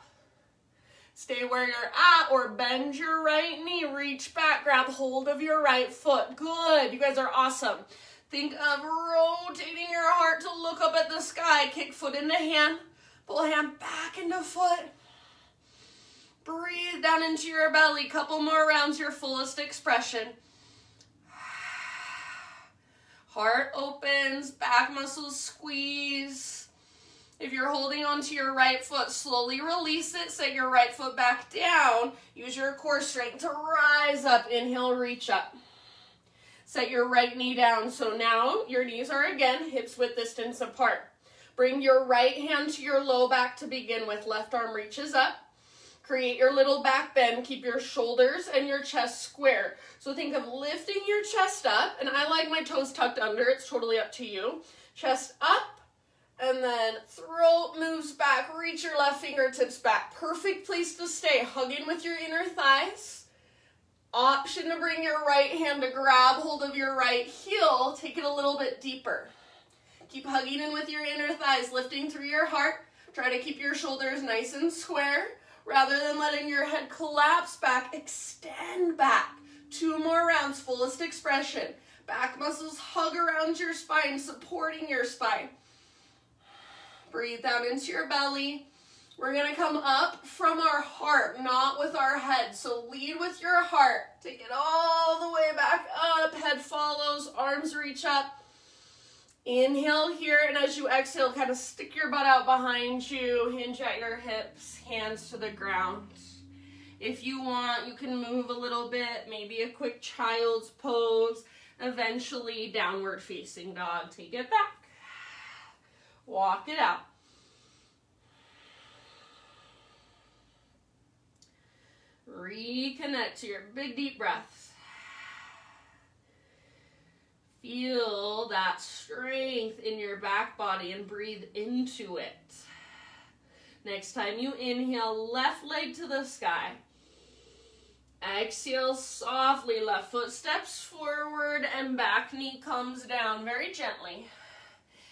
Speaker 1: Stay where you're at or bend your right knee. Reach back, grab hold of your right foot. Good, you guys are awesome. Think of rotating your heart to look up at the sky. Kick foot into hand. Pull hand back into foot. Breathe down into your belly. Couple more rounds, your fullest expression. Heart opens, back muscles squeeze. If you're holding onto your right foot, slowly release it. Set your right foot back down. Use your core strength to rise up. Inhale, reach up. Set your right knee down. So now your knees are again hips width distance apart. Bring your right hand to your low back to begin with. Left arm reaches up. Create your little back bend. Keep your shoulders and your chest square. So think of lifting your chest up, and I like my toes tucked under. It's totally up to you. Chest up, and then throat moves back. Reach your left fingertips back. Perfect place to stay. Hugging with your inner thighs. Option to bring your right hand to grab hold of your right heel. Take it a little bit deeper. Keep hugging in with your inner thighs, lifting through your heart. Try to keep your shoulders nice and square. Rather than letting your head collapse back, extend back. 2 more rounds, fullest expression. Back muscles hug around your spine, supporting your spine. Breathe down into your belly. We're going to come up from our heart, not with our head. So lead with your heart. Take it all the way back up. Head follows, arms reach up. Inhale here, and as you exhale, kind of stick your butt out behind you, hinge at your hips, hands to the ground. If you want, you can move a little bit, maybe a quick child's pose, eventually downward facing dog. Take it back. Walk it out. Reconnect to your big deep breaths. Feel that strength in your back body and breathe into it. Next time you inhale, left leg to the sky. Exhale softly, left foot steps forward and back knee comes down very gently.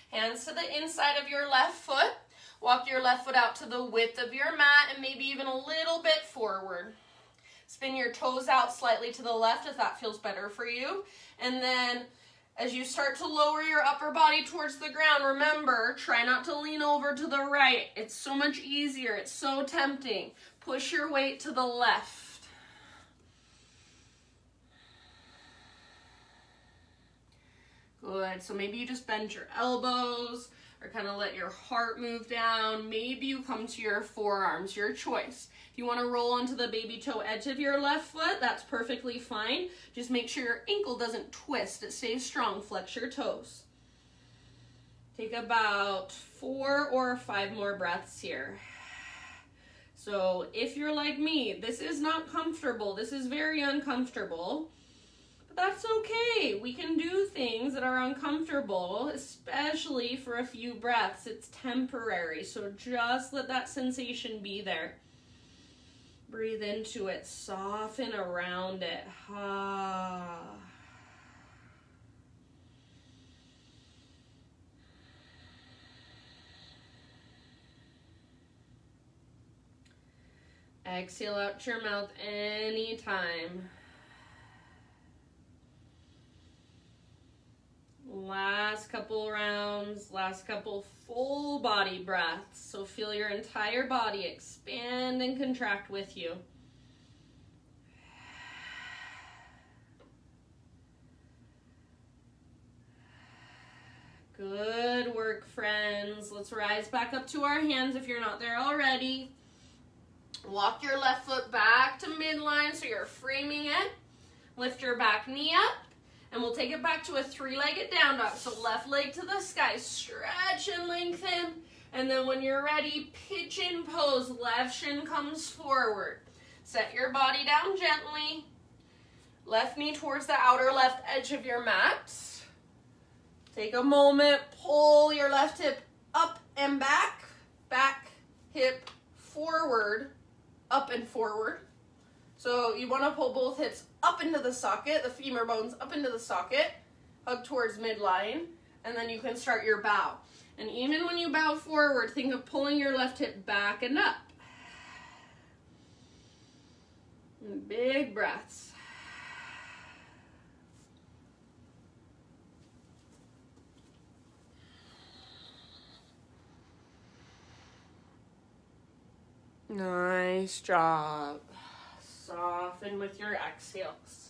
Speaker 1: Hands to the inside of your left foot. Walk your left foot out to the width of your mat and maybe even a little bit forward. Spin your toes out slightly to the left if that feels better for you. And then as you start to lower your upper body towards the ground, remember, try not to lean over to the right. It's so much easier. It's so tempting. Push your weight to the left. Good. So maybe you just bend your elbows, or kind of let your heart move down. Maybe you come to your forearms, your choice. If you want to roll onto the baby toe edge of your left foot, that's perfectly fine. Just make sure your ankle doesn't twist. It stays strong. Flex your toes. Take about 4 or 5 more breaths here. So if you're like me, this is not comfortable. This is very uncomfortable. But that's okay. We can do things that are uncomfortable, especially for a few breaths. It's temporary. So just let that sensation be there. Breathe into it. Soften around it. Ha. Exhale out your mouth anytime. Last couple rounds, last couple full body breaths. So feel your entire body expand and contract with you. Good work, friends. Let's rise back up to our hands if you're not there already. Walk your left foot back to midline so you're framing it. Lift your back knee up, and we'll take it back to a 3-legged down dog. So left leg to the sky, stretch and lengthen. And then when you're ready, pigeon pose. Left shin comes forward. Set your body down gently. Left knee towards the outer left edge of your mat. Take a moment, pull your left hip up and back. Back, hip, forward, up and forward. So you want to pull both hips up into the socket, the femur bones up into the socket, hug towards midline, and then you can start your bow. And even when you bow forward, think of pulling your left hip back and up. And big breaths. Nice job. Soften with your exhales.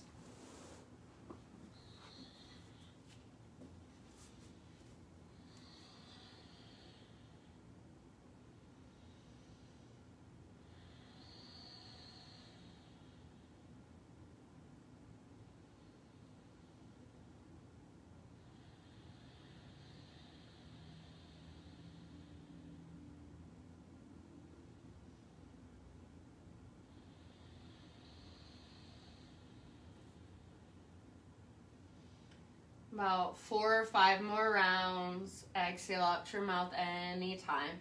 Speaker 1: About 4 or 5 more rounds. Exhale out your mouth anytime.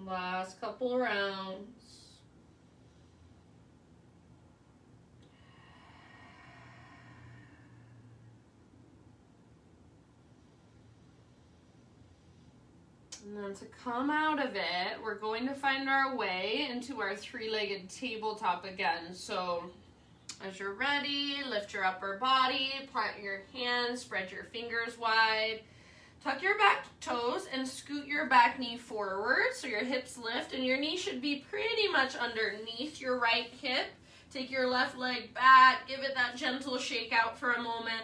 Speaker 1: Last couple rounds. And then to come out of it, we're going to find our way into our 3-legged tabletop again. So as you're ready, lift your upper body, plant your hands, spread your fingers wide. Tuck your back toes and scoot your back knee forward so your hips lift and your knee should be pretty much underneath your right hip. Take your left leg back, give it that gentle shake out for a moment.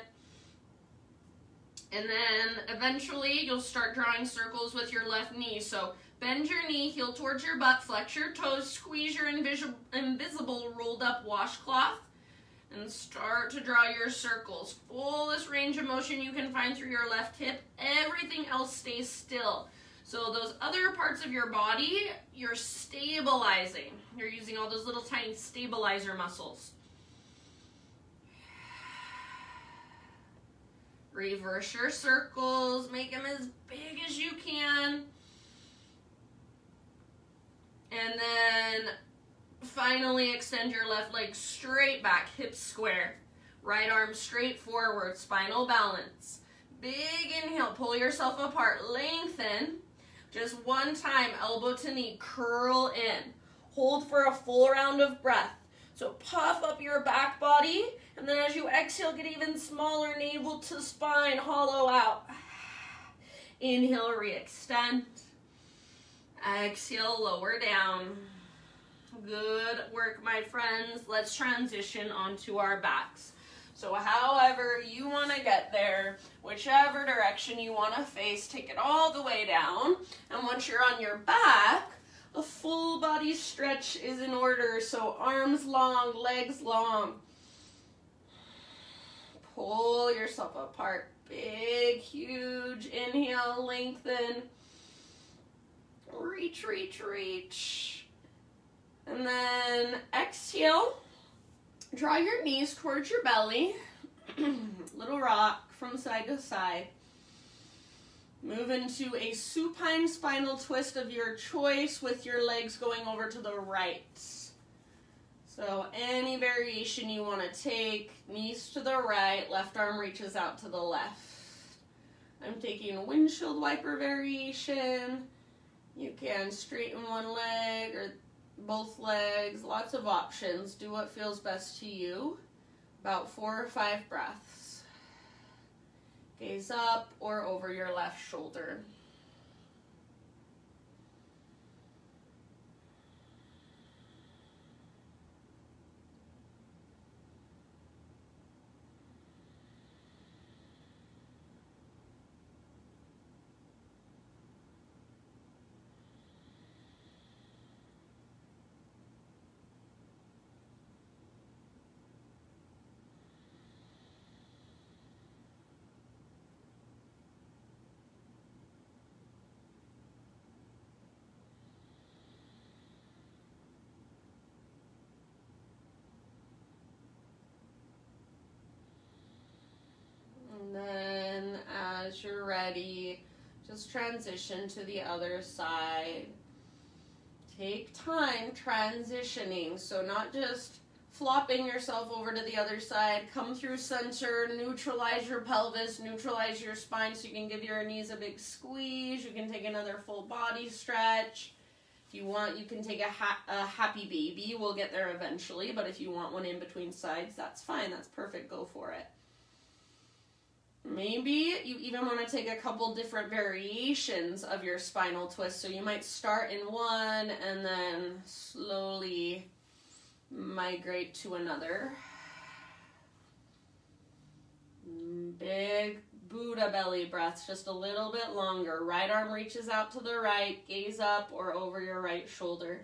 Speaker 1: And then eventually you'll start drawing circles with your left knee. So bend your knee, heel towards your butt, flex your toes, squeeze your invisible rolled up washcloth. And start to draw your circles. Fullest range of motion you can find through your left hip. Everything else stays still. So those other parts of your body, you're stabilizing. You're using all those little tiny stabilizer muscles. Reverse your circles. Make them as big as you can. And then finally extend your left leg straight back, hips square. Right arm straight forward, spinal balance. Big inhale, pull yourself apart, lengthen. Just one time, elbow to knee, curl in. Hold for a full round of breath. So puff up your back body, and then as you exhale, get even smaller, navel to spine, hollow out. Inhale, re-extend. Exhale, lower down. Good work, my friends. Let's transition onto our backs. So however you want to get there, whichever direction you want to face, take it all the way down. And once you're on your back, a full body stretch is in order. So arms long, legs long. Pull yourself apart. Big, huge inhale, lengthen. Reach, reach, reach. And then exhale. Draw your knees towards your belly. Little rock from side to side. Move into a supine spinal twist of your choice with your legs going over to the right. So any variation you want to take, knees to the right, left arm reaches out to the left. I'm taking a windshield wiper variation. You can straighten one leg or both legs, lots of options. Do what feels best to you. About 4 or 5 breaths. Gaze up or over your left shoulder. And then as you're ready, just transition to the other side. Take time transitioning, so not just flopping yourself over to the other side. Come through center, neutralize your pelvis, neutralize your spine so you can give your knees a big squeeze. You can take another full body stretch. If you want, you can take a happy baby. We'll get there eventually, but if you want one in between sides, that's fine. That's perfect. Go for it. Maybe you even want to take a couple different variations of your spinal twist. So you might start in one and then slowly migrate to another. Big Buddha belly breaths, just a little bit longer. Right arm reaches out to the right, gaze up or over your right shoulder.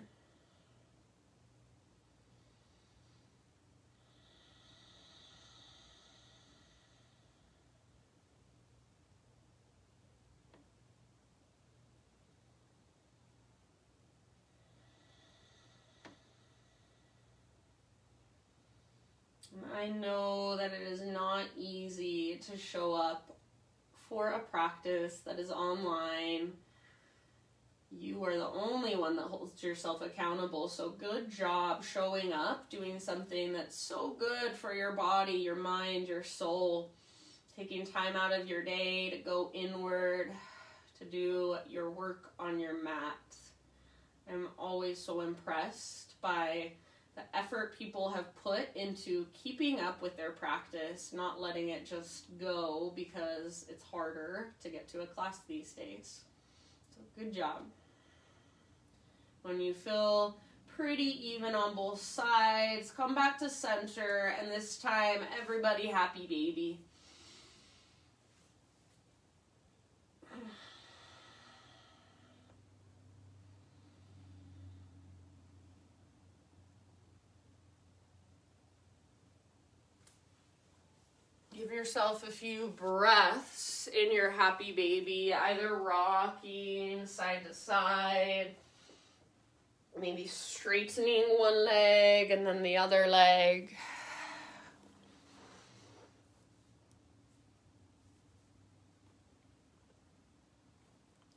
Speaker 1: I know that it is not easy to show up for a practice that is online. You are the only one that holds yourself accountable, so good job showing up, doing something that's so good for your body, your mind, your soul, taking time out of your day to go inward, to do your work on your mat. I'm always so impressed by the effort people have put into keeping up with their practice, not letting it just go because it's harder to get to a class these days. So good job. When you feel pretty even on both sides, come back to center, and this time everybody happy baby. Give yourself a few breaths in your happy baby, either rocking side to side, maybe straightening one leg and then the other leg.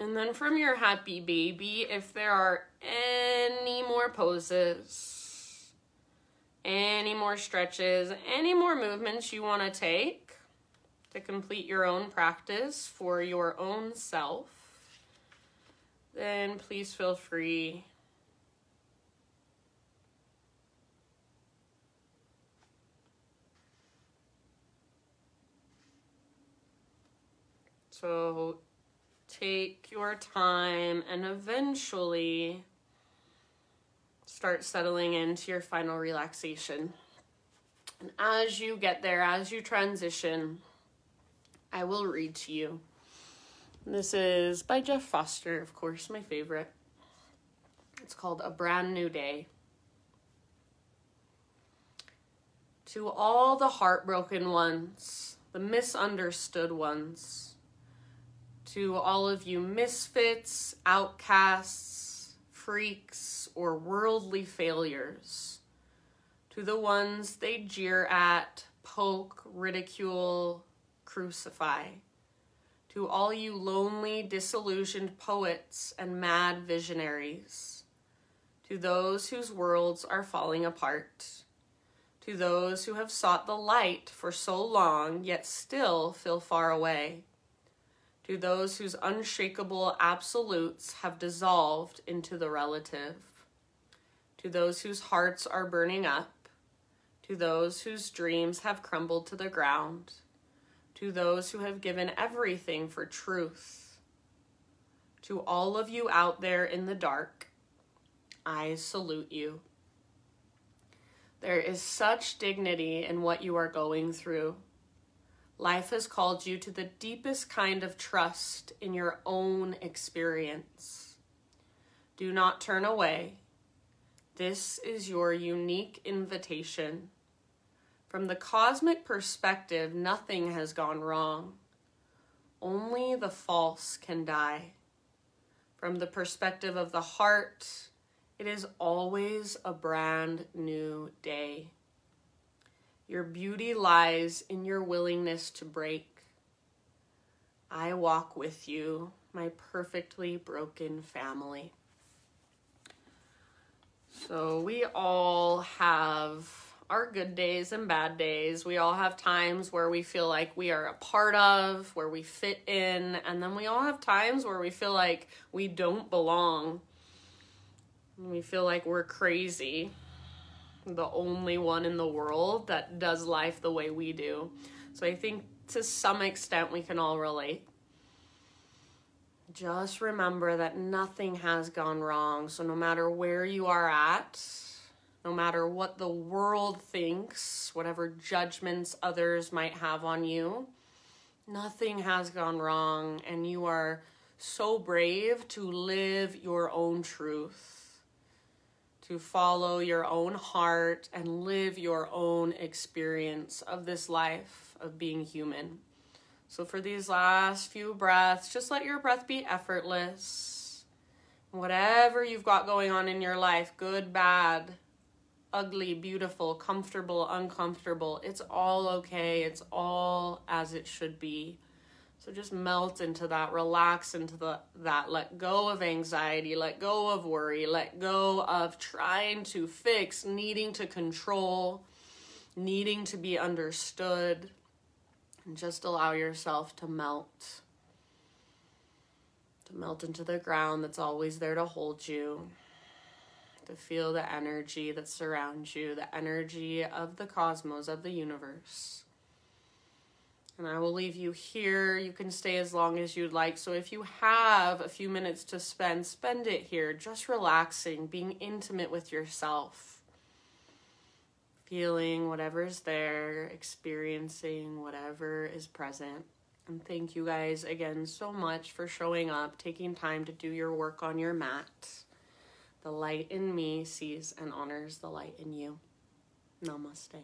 Speaker 1: And then from your happy baby, if there are any more poses, any more stretches, any more movements you want to take to complete your own practice for your own self, then please feel free. So take your time and eventually start settling into your final relaxation. And as you get there, as you transition, I will read to you. This is by Jeff Foster, of course, my favorite. It's called A Brand New Day. To all the heartbroken ones, the misunderstood ones, to all of you misfits, outcasts, freaks, or worldly failures, to the ones they jeer at, poke, ridicule, crucify, to all you lonely, disillusioned poets and mad visionaries, to those whose worlds are falling apart, to those who have sought the light for so long yet still feel far away, to those whose unshakable absolutes have dissolved into the relative, to those whose hearts are burning up, to those whose dreams have crumbled to the ground, to those who have given everything for truth, to all of you out there in the dark, I salute you. There is such dignity in what you are going through. Life has called you to the deepest kind of trust in your own experience. Do not turn away. This is your unique invitation. From the cosmic perspective, nothing has gone wrong. Only the false can die. From the perspective of the heart, it is always a brand new day. Your beauty lies in your willingness to break. I walk with you, my perfectly broken family. So we all have our good days and bad days. We all have times where we feel like we are a part of, where we fit in, and then we all have times where we feel like we don't belong. We feel like we're crazy, the only one in the world that does life the way we do. So I think to some extent we can all relate. Just remember that nothing has gone wrong. So no matter where you are at, no matter what the world thinks, whatever judgments others might have on you, nothing has gone wrong, and you are so brave to live your own truth, to follow your own heart and live your own experience of this life of being human. So for these last few breaths, just let your breath be effortless. Whatever you've got going on in your life, good, bad, ugly, beautiful, comfortable, uncomfortable, it's all okay. It's all as it should be. So just melt into that, relax into that, let go of anxiety, let go of worry, let go of trying to fix, needing to control, needing to be understood, and just allow yourself to melt into the ground that's always there to hold you, to feel the energy that surrounds you, the energy of the cosmos, of the universe. And I will leave you here. You can stay as long as you'd like. So if you have a few minutes to spend it here, just relaxing, being intimate with yourself, feeling whatever's there, experiencing whatever is present. And thank you guys again so much for showing up, taking time to do your work on your mat. The light in me sees and honors the light in you. Namaste.